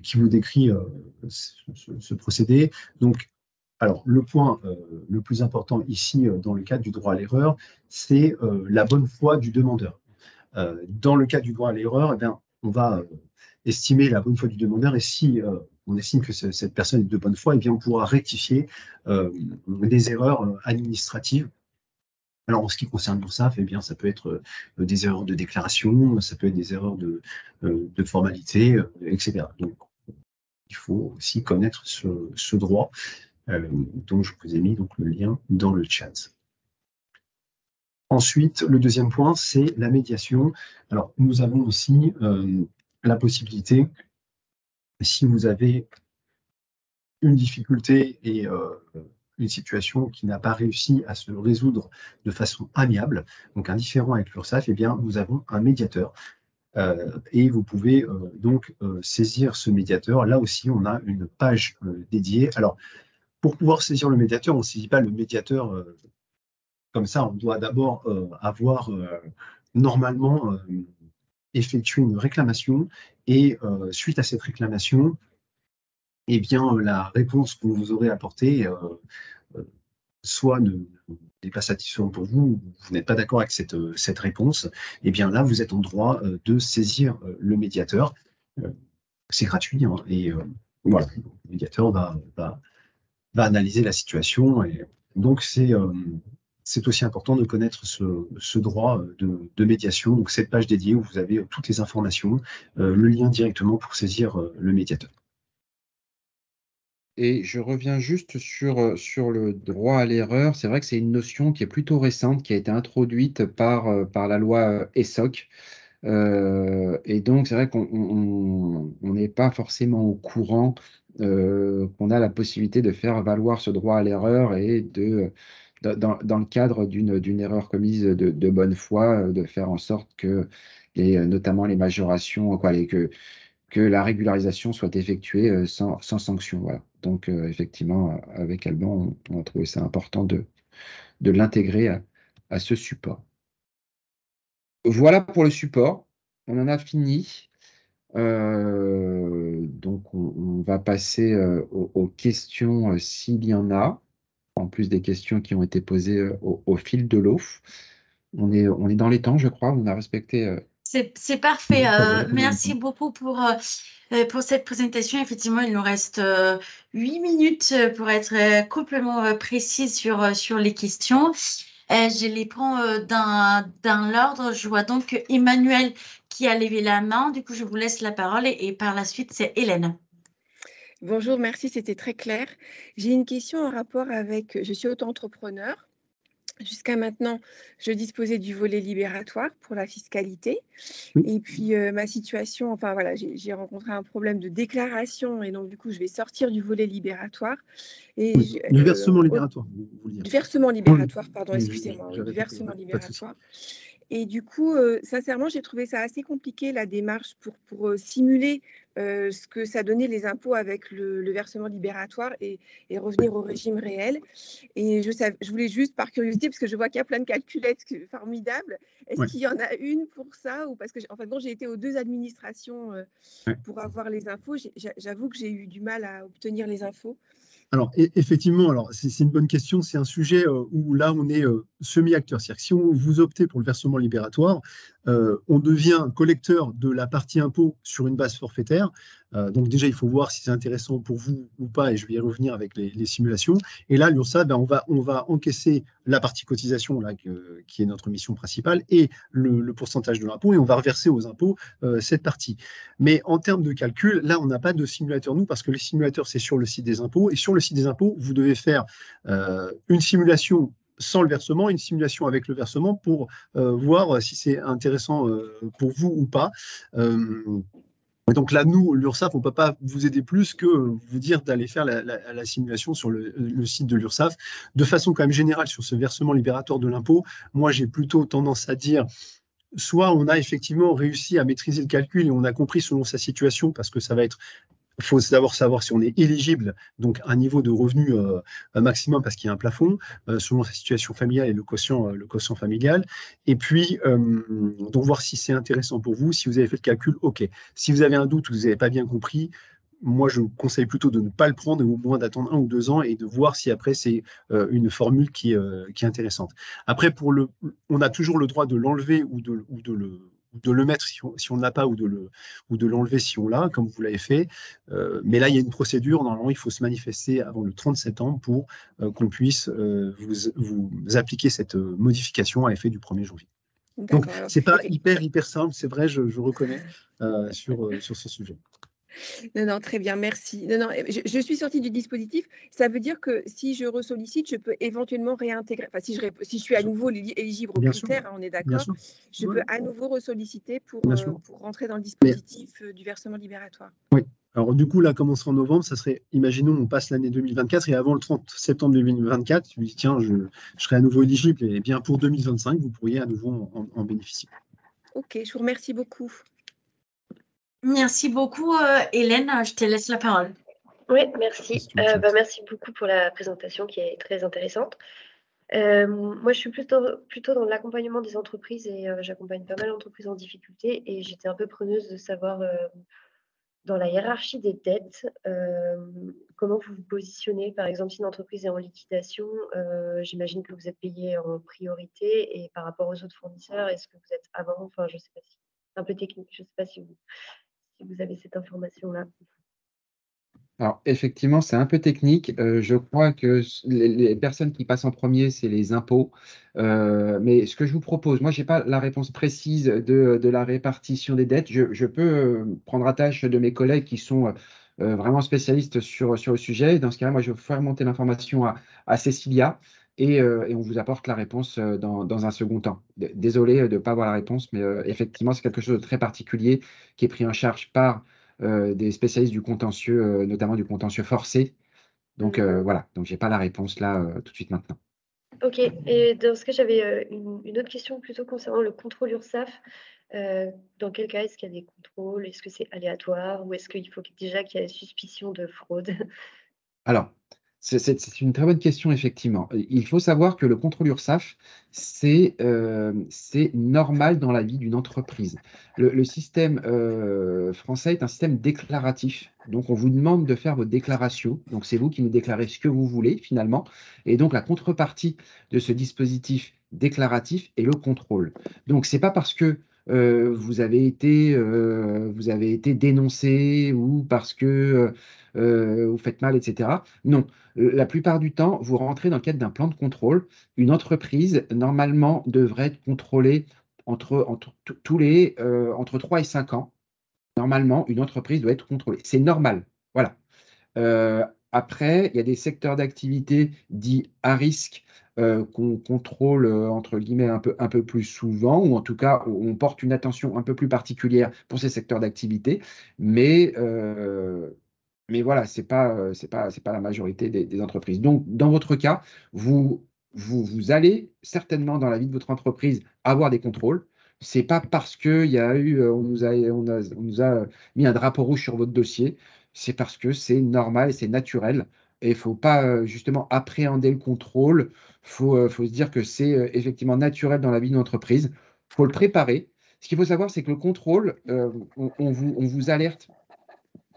[SPEAKER 3] qui vous décrit ce procédé. Donc, alors, le point le plus important ici, dans le cadre du droit à l'erreur, c'est la bonne foi du demandeur. Dans le cas du droit à l'erreur, eh bien, on va estimer la bonne foi du demandeur et si on estime que cette personne est de bonne foi, eh bien, on pourra rectifier des erreurs administratives. Alors, en ce qui concerne l'URSSAF, eh bien, ça peut être des erreurs de déclaration, ça peut être des erreurs de formalité, etc. Donc, il faut aussi connaître ce droit dont je vous ai mis donc, le lien dans le chat. Ensuite, le deuxième point, c'est la médiation. Alors, nous avons aussi la possibilité, si vous avez une difficulté et une situation qui n'a pas réussi à se résoudre de façon amiable, donc un différend avec l'URSSAF, eh bien, nous avons un médiateur. Et vous pouvez donc saisir ce médiateur. Là aussi, on a une page dédiée. Alors, pour pouvoir saisir le médiateur, on ne saisit pas le médiateur comme ça. On doit d'abord avoir normalement effectué une réclamation et suite à cette réclamation, eh bien, la réponse que vous aurez apportée soit n'est pas satisfaisante pour vous, vous n'êtes pas d'accord avec cette réponse, eh bien là, vous êtes en droit de saisir le médiateur. C'est gratuit, hein, et voilà, le médiateur va analyser la situation. Et donc, c'est aussi important de connaître ce droit de médiation, donc cette page dédiée où vous avez toutes les informations, le lien directement pour saisir le médiateur.
[SPEAKER 2] Et je reviens juste sur le droit à l'erreur. C'est vrai que c'est une notion qui est plutôt récente, qui a été introduite par la loi ESSOC. Et donc, c'est vrai qu'on n'est pas forcément au courant qu'on a la possibilité de faire valoir ce droit à l'erreur et dans le cadre d'une erreur commise de bonne foi, de faire en sorte que, notamment les majorations, que la régularisation soit effectuée sans sanction. Voilà. Donc, effectivement, avec Alban, on a trouvé ça important de l'intégrer à ce support. Voilà pour le support. On en a fini. Donc, on va passer aux questions s'il y en a, en plus des questions qui ont été posées au fil de l'eau. On est dans les temps, je crois. On a respecté.
[SPEAKER 1] C'est parfait.
[SPEAKER 3] Ouais,
[SPEAKER 1] Merci beaucoup pour cette présentation. Effectivement, il nous reste 8 minutes pour être complètement précis sur les questions. Je les prends dans l'ordre. Je vois donc Emmanuel qui a levé la main. Du coup, je vous laisse la parole et par la suite, c'est Hélène.
[SPEAKER 6] Bonjour, merci, c'était très clair. J'ai une question en rapport avec, je suis auto-entrepreneur. Jusqu'à maintenant, je disposais du volet libératoire pour la fiscalité.
[SPEAKER 3] Oui.
[SPEAKER 6] Et puis, ma situation, enfin voilà, j'ai rencontré un problème de déclaration et donc du coup, je vais sortir du volet libératoire. Et
[SPEAKER 3] Oui, du versement libératoire, vous voulez dire.
[SPEAKER 6] du versement libératoire, pardon,
[SPEAKER 3] Oui,
[SPEAKER 6] excusez-moi, oui, du versement
[SPEAKER 3] pas de souci.
[SPEAKER 6] libératoire. Et du coup, sincèrement, j'ai trouvé ça assez compliqué, la démarche pour simuler ce que ça donnait les impôts avec le versement libératoire et revenir au régime réel. Et je voulais juste, par curiosité, parce que je vois qu'il y a plein de calculettes formidables, est-ce
[SPEAKER 3] Ouais.
[SPEAKER 6] qu'il y en a une pour ça ou parce que, en fait, bon, j'ai été aux deux administrations
[SPEAKER 3] Ouais.
[SPEAKER 6] pour avoir les infos. J'avoue que j'ai eu du mal à obtenir les infos.
[SPEAKER 3] Alors, effectivement, alors c'est une bonne question. C'est un sujet où là, on est semi-acteur. C'est-à-dire que si vous optez pour le versement libératoire, on devient collecteur de la partie impôt sur une base forfaitaire. Donc déjà, il faut voir si c'est intéressant pour vous ou pas, et je vais y revenir avec les simulations. Et là, l'URSSAF, ben, on va encaisser la partie cotisation, là, qui est notre mission principale, et le pourcentage de l'impôt, et on va reverser aux impôts cette partie. Mais en termes de calcul, là, on n'a pas de simulateur, nous, parce que les simulateurs, c'est sur le site des impôts. Et sur le site des impôts, vous devez faire une simulation sans le versement, une simulation avec le versement pour voir si c'est intéressant pour vous ou pas. Et donc là, nous, l'URSSAF, on ne peut pas vous aider plus que vous dire d'aller faire la simulation sur le site de l'URSSAF. De façon quand même générale, sur ce versement libératoire de l'impôt, moi, j'ai plutôt tendance à dire soit on a effectivement réussi à maîtriser le calcul et on a compris selon sa situation, parce que ça va être, il faut d'abord savoir si on est éligible, donc un niveau de revenu maximum, parce qu'il y a un plafond, selon sa situation familiale et le quotient familial. Et puis, donc voir si c'est intéressant pour vous, si vous avez fait le calcul, OK. Si vous avez un doute ou vous n'avez pas bien compris, moi, je vous conseille plutôt de ne pas le prendre, ou au moins d'attendre 1 ou 2 ans et de voir si après c'est une formule qui est intéressante. Après, on a toujours le droit de l'enlever ou de le mettre si on ne l'a pas, ou de l'enlever si on l'a, comme vous l'avez fait. Mais là, il y a une procédure. Normalement, il faut se manifester avant le 30 septembre pour qu'on puisse vous appliquer cette modification à effet du 1er janvier. Donc,
[SPEAKER 6] D'accord.
[SPEAKER 3] ce n'est pas hyper simple, c'est vrai, je reconnais, sur ce sujet.
[SPEAKER 6] Non, non, très bien, merci. Non, non, je suis sortie du dispositif. Ça veut dire que si je ressollicite, je peux éventuellement réintégrer. Enfin, si je suis à nouveau éligible aux
[SPEAKER 3] Bien sûr,
[SPEAKER 6] critères, hein, on est
[SPEAKER 3] bien
[SPEAKER 6] d'accord,
[SPEAKER 3] sûr.
[SPEAKER 6] je
[SPEAKER 3] Ouais,
[SPEAKER 6] peux à nouveau ressolliciter
[SPEAKER 3] bien sûr.
[SPEAKER 6] pour rentrer dans le
[SPEAKER 3] Mais
[SPEAKER 6] dispositif du versement libératoire.
[SPEAKER 3] oui. Alors, du coup, là, comme on sera en novembre, ça serait, imaginons, on passe l'année 2024 et avant le 30 septembre 2024, tu me dis, tiens, je serai à nouveau éligible, et bien pour 2025, vous pourriez à nouveau en bénéficier.
[SPEAKER 6] Ok, je vous remercie beaucoup.
[SPEAKER 1] Merci beaucoup, Hélène. Je te laisse la parole.
[SPEAKER 7] Oui, merci.
[SPEAKER 3] Si tu veux,
[SPEAKER 7] Merci beaucoup pour la présentation qui est très intéressante. Moi, je suis plutôt dans l'accompagnement des entreprises et j'accompagne pas mal d'entreprises en difficulté et j'étais un peu preneuse de savoir dans la hiérarchie des dettes, comment vous vous positionnez. Par exemple, si une entreprise est en liquidation, j'imagine que vous êtes payé en priorité et par rapport aux autres fournisseurs, est-ce que vous êtes avant? Enfin, je ne sais pas si c'est un peu technique, je ne sais pas si vous avez cette information-là.
[SPEAKER 2] Alors, effectivement, c'est un peu technique. Je crois que les personnes qui passent en premier, c'est les impôts. Mais ce que je vous propose, moi, je n'ai pas la réponse précise de la répartition des dettes. Je peux prendre à tâche de mes collègues qui sont vraiment spécialistes sur le sujet. Dans ce cas-là, moi, je vais faire monter l'information à Cécilia et on vous apporte la réponse dans un second temps. Désolé de ne pas avoir la réponse, mais effectivement, c'est quelque chose de très particulier qui est pris en charge par des spécialistes du contentieux, notamment du contentieux forcé. Donc voilà, donc je n'ai pas la réponse là tout de suite maintenant.
[SPEAKER 7] Ok, et dans ce cas, j'avais une autre question plutôt concernant le contrôle URSSAF. Dans quel cas est-ce qu'il y a des contrôles? Est-ce que c'est aléatoire ou est-ce qu'il faut déjà qu'il y ait suspicion de fraude?
[SPEAKER 2] Alors, c'est une très bonne question, effectivement. Il faut savoir que le contrôle URSSAF, c'est normal dans la vie d'une entreprise. Le système français est un système déclaratif. Donc, on vous demande de faire votre déclaration. Donc, c'est vous qui nous déclarez ce que vous voulez, finalement. Et donc, la contrepartie de ce dispositif déclaratif est le contrôle. Donc, ce n'est pas parce que vous avez été dénoncé ou parce que vous faites mal, etc. Non, la plupart du temps, vous rentrez dans le cadre d'un plan de contrôle. Une entreprise, normalement, devrait être contrôlée entre 3 et 5 ans. Normalement, une entreprise doit être contrôlée. C'est normal. Voilà. Après, il y a des secteurs d'activité dits à risque qu'on contrôle, entre guillemets, un peu plus souvent, ou en tout cas, on porte une attention un peu plus particulière pour ces secteurs d'activité. Mais voilà, ce n'est pas la majorité des entreprises. Donc, dans votre cas, vous vous allez certainement dans la vie de votre entreprise avoir des contrôles. C'est pas parce qu'il y a eu, on nous a mis un drapeau rouge sur votre dossier, c'est parce que c'est normal et c'est naturel. Et il ne faut pas justement appréhender le contrôle. Faut se dire que c'est effectivement naturel dans la vie d'une entreprise. Il faut le préparer. Ce qu'il faut savoir, c'est que le contrôle, on vous alerte,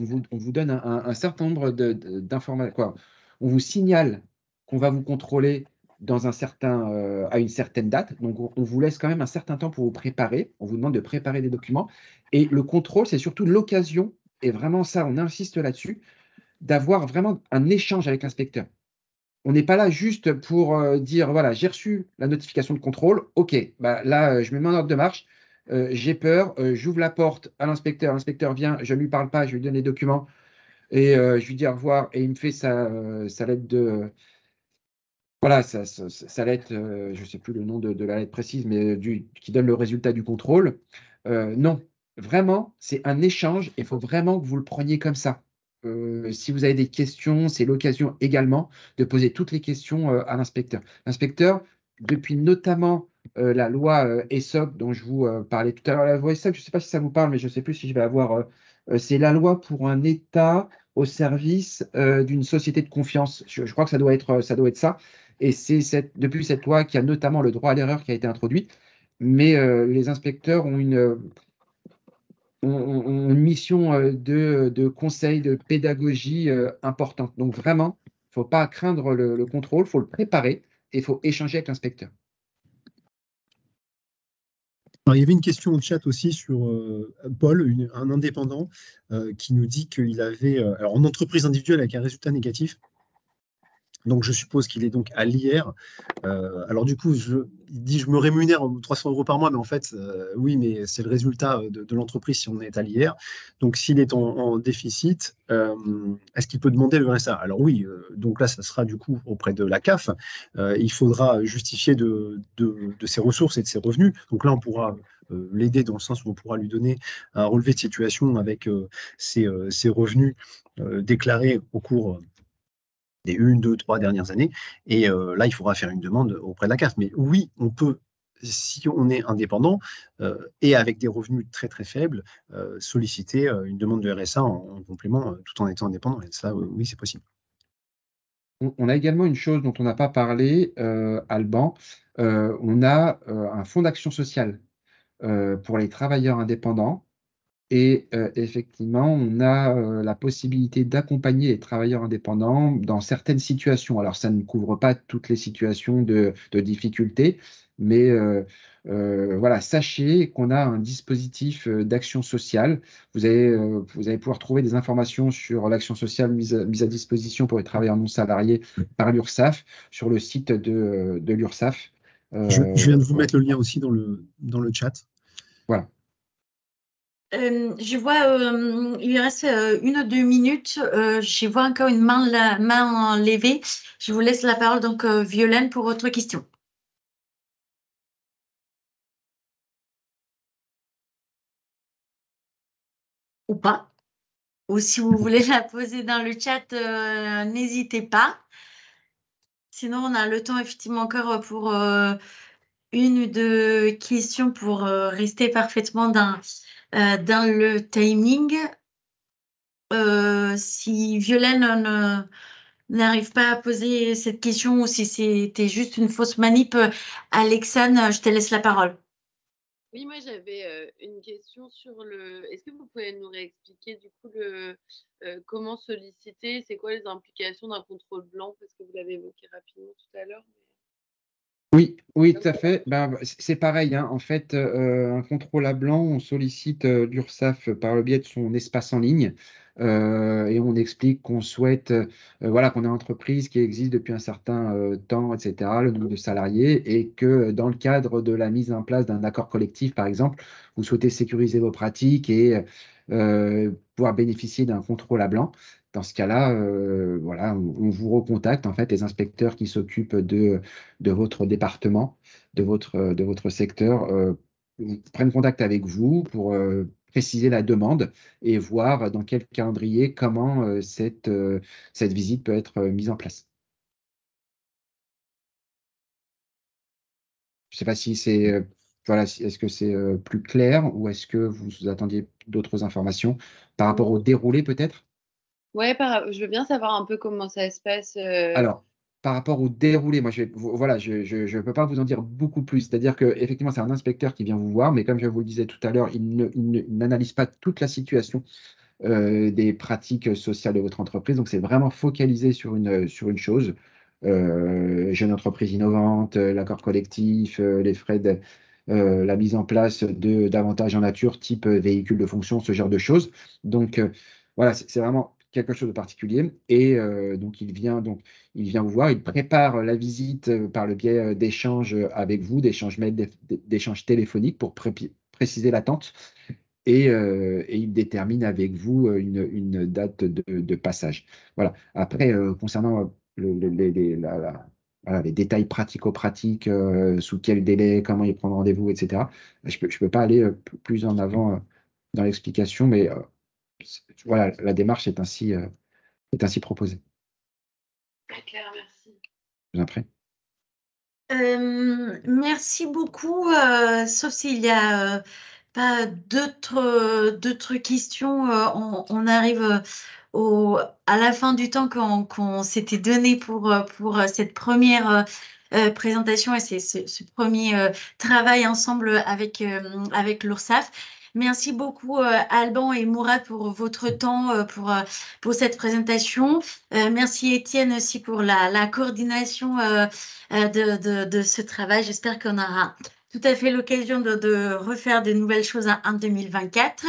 [SPEAKER 2] on vous donne un certain nombre d'informations, quoi. On vous signale qu'on va vous contrôler à une certaine date. Donc, on vous laisse quand même un certain temps pour vous préparer. On vous demande de préparer des documents. Et le contrôle, c'est surtout l'occasion, et vraiment ça, on insiste là-dessus, d'avoir vraiment un échange avec l'inspecteur. On n'est pas là juste pour dire, voilà, j'ai reçu la notification de contrôle, OK, bah, là, je me mets en ordre de marche, j'ai peur, j'ouvre la porte à l'inspecteur vient, je ne lui parle pas, je lui donne les documents et je lui dis au revoir et il me fait sa lettre de, voilà, sa lettre, je ne sais plus le nom de la lettre précise, mais qui donne le résultat du contrôle. Non, vraiment, c'est un échange et il faut vraiment que vous le preniez comme ça. Si vous avez des questions, c'est l'occasion également de poser toutes les questions à l'inspecteur. L'inspecteur, depuis notamment la loi ESSOC dont je vous parlais tout à l'heure, la loi ESSOC, je ne sais pas si ça vous parle, mais je ne sais plus si je vais avoir. C'est la loi pour un État au service d'une société de confiance. Je crois que ça doit être ça. Et c'est depuis cette loi qu'il y a notamment le droit à l'erreur qui a été introduit. Mais les inspecteurs ont ont une mission de conseil, de pédagogie importante. Donc vraiment, il ne faut pas craindre le contrôle, il faut le préparer et il faut échanger avec l'inspecteur.
[SPEAKER 3] Alors, il y avait une question au chat aussi sur Paul, un indépendant, qui nous dit qu'il avait, alors en entreprise individuelle avec un résultat négatif, donc je suppose qu'il est donc à l'IR. Alors du coup, il dit je me rémunère 300 € par mois, mais en fait, oui, mais c'est le résultat de l'entreprise si on est à l'IR. Donc s'il est en déficit, est-ce qu'il peut demander le RSA? Alors oui, donc là, ça sera du coup auprès de la CAF. Il faudra justifier de ses ressources et de ses revenus. Donc là, on pourra l'aider dans le sens où on pourra lui donner un relevé de situation avec ses revenus déclarés au cours des 1, 2, 3 dernières années. Et là, il faudra faire une demande auprès de la CAF. Mais oui, on peut, si on est indépendant et avec des revenus très très faibles, solliciter une demande de RSA en complément tout en étant indépendant. Et ça, oui, c'est possible.
[SPEAKER 2] On a également une chose dont on n'a pas parlé, Alban. On a un fonds d'action sociale pour les travailleurs indépendants. Et effectivement, on a la possibilité d'accompagner les travailleurs indépendants dans certaines situations. Alors, ça ne couvre pas toutes les situations de difficulté, mais voilà, sachez qu'on a un dispositif d'action sociale. Vous allez pouvoir trouver des informations sur l'action sociale mise à disposition pour les travailleurs non salariés par l'URSSAF sur le site de l'URSSAF.
[SPEAKER 3] Je viens de vous mettre le lien aussi dans le chat.
[SPEAKER 2] Voilà.
[SPEAKER 1] Je vois, il lui reste 1 ou 2 minutes. Je vois encore une main levée. Je vous laisse la parole, donc Violaine, pour votre question. Ou pas. Ou si vous voulez la poser dans le chat, n'hésitez pas. Sinon, on a le temps effectivement encore pour 1 ou 2 questions pour rester parfaitement dans le timing. Si Violaine n'arrive pas à poser cette question ou si c'était juste une fausse manip, Alexane, je te laisse la parole.
[SPEAKER 5] Oui, moi j'avais une question sur le. Est-ce que vous pouvez nous réexpliquer du coup comment solliciter? C'est quoi les implications d'un contrôle blanc? Parce que vous l'avez évoqué rapidement tout à l'heure.
[SPEAKER 2] Oui, oui, tout à fait. Ben, c'est pareil, hein. En fait, un contrôle à blanc, on sollicite l'URSSAF par le biais de son espace en ligne et on explique qu'on souhaite, voilà, qu'on a une entreprise qui existe depuis un certain temps, etc., le nombre de salariés, et que dans le cadre de la mise en place d'un accord collectif, par exemple, vous souhaitez sécuriser vos pratiques et pouvoir bénéficier d'un contrôle à blanc. Dans ce cas-là, voilà, on vous recontacte, en fait, les inspecteurs qui s'occupent de votre département, de votre secteur, prennent contact avec vous pour préciser la demande et voir dans quel calendrier, comment cette visite peut être mise en place. Je ne sais pas si c'est voilà, est-ce que c'est plus clair ou est-ce que vous attendiez d'autres informations par rapport au déroulé peut-être?
[SPEAKER 5] Ouais, je veux bien savoir un peu comment ça se passe.
[SPEAKER 2] Alors, par rapport au déroulé, moi, voilà, je peux pas vous en dire beaucoup plus. C'est-à-dire qu'effectivement, c'est un inspecteur qui vient vous voir, mais comme je vous le disais tout à l'heure, il n'analyse pas toute la situation, des pratiques sociales de votre entreprise. Donc c'est vraiment focalisé sur une chose, jeune entreprise innovante, l'accord collectif, les frais de la mise en place d'avantages en nature, type, véhicule de fonction, ce genre de choses. Donc, voilà, c'est vraiment quelque chose de particulier et donc il vient vous voir, il prépare la visite, par le biais, d'échanges, avec vous, d'échanges mails, d'échanges téléphoniques pour préciser l'attente et il détermine avec vous, une date de passage. Voilà. Après, concernant, voilà, les détails pratico-pratiques, sous quel délai, comment il prend rendez-vous et cetera, je peux pas aller, plus en avant, dans l'explication, mais voilà, la démarche est ainsi proposée.
[SPEAKER 5] Très clair, merci.
[SPEAKER 2] Je vous en prie.
[SPEAKER 1] Merci beaucoup, sauf s'il y a pas d'autres questions. On arrive à la fin du temps qu'on s'était donné pour cette première présentation et ce premier travail ensemble avec l'URSSAF. Merci beaucoup, Alban et Mourad, pour votre temps, pour cette présentation. Merci, Étienne, aussi pour la coordination de ce travail. J'espère qu'on aura tout à fait l'occasion de refaire de nouvelles choses en 2024.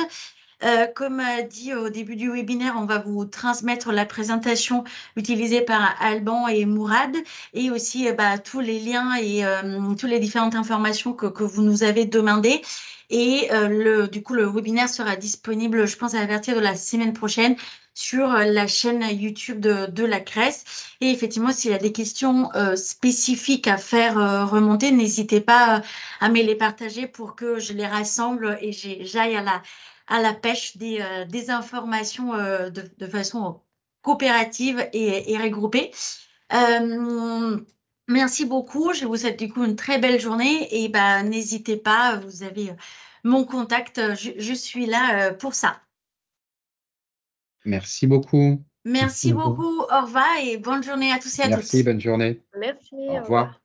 [SPEAKER 1] Comme dit au début du webinaire, on va vous transmettre la présentation utilisée par Alban et Mourad et aussi tous les liens et toutes les différentes informations que vous nous avez demandées. Et du coup, le webinaire sera disponible, je pense, à partir de la semaine prochaine sur la chaîne YouTube de la CRES. Et effectivement, s'il y a des questions spécifiques à faire remonter, n'hésitez pas à me les partager pour que je les rassemble et j'aille à la pêche des informations de façon coopérative et regroupée. Euh, Merci beaucoup. Je vous souhaite du coup une très belle journée et n'hésitez pas, vous avez mon contact. Je suis là pour ça.
[SPEAKER 2] Merci beaucoup.
[SPEAKER 3] Merci
[SPEAKER 1] Merci
[SPEAKER 3] beaucoup.
[SPEAKER 1] beaucoup. Au revoir et bonne journée à tous et à
[SPEAKER 2] Merci,
[SPEAKER 1] toutes.
[SPEAKER 2] bonne journée.
[SPEAKER 7] Merci,
[SPEAKER 2] Au
[SPEAKER 7] au revoir.
[SPEAKER 2] revoir.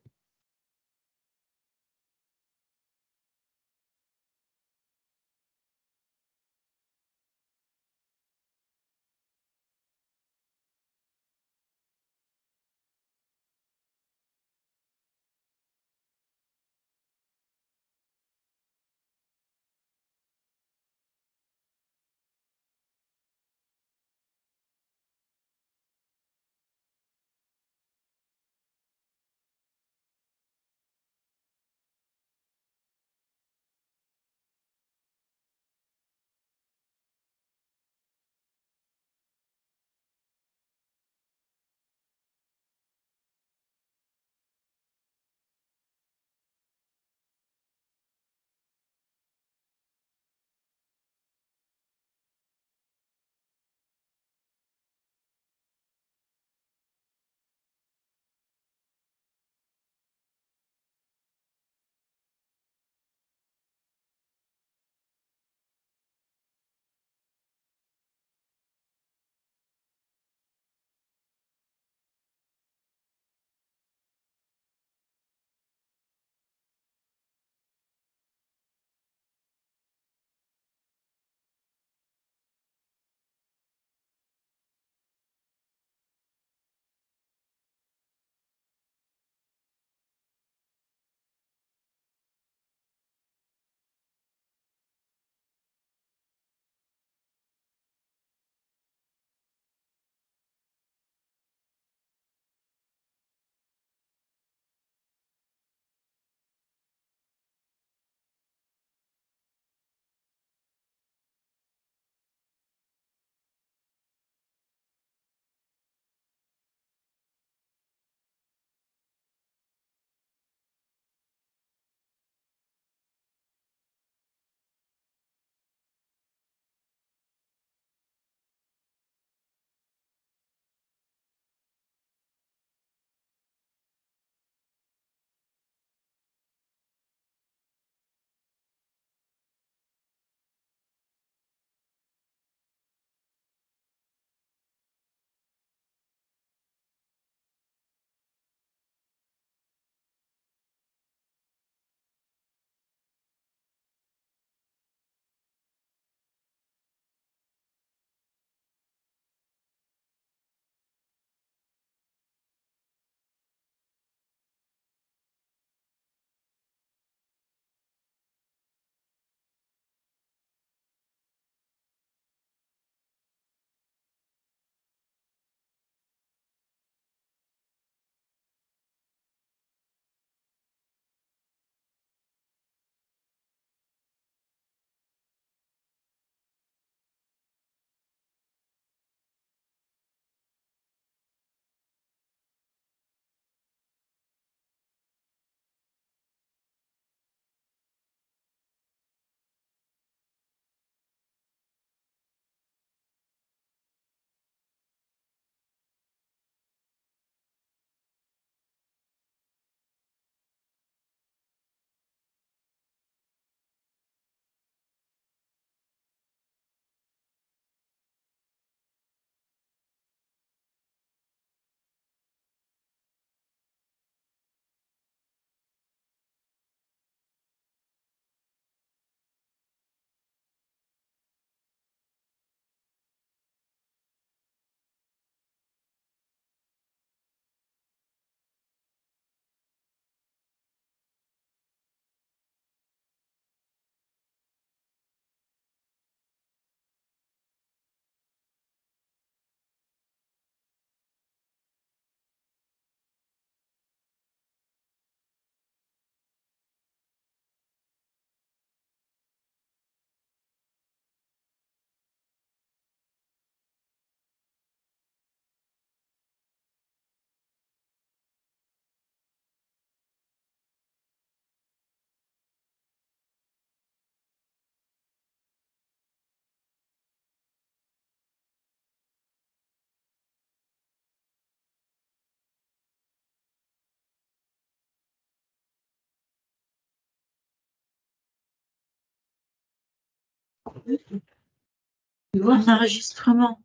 [SPEAKER 1] Un enregistrement.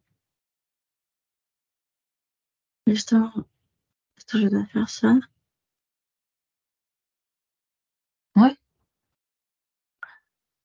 [SPEAKER 1] Justement, est-ce que je dois faire ça?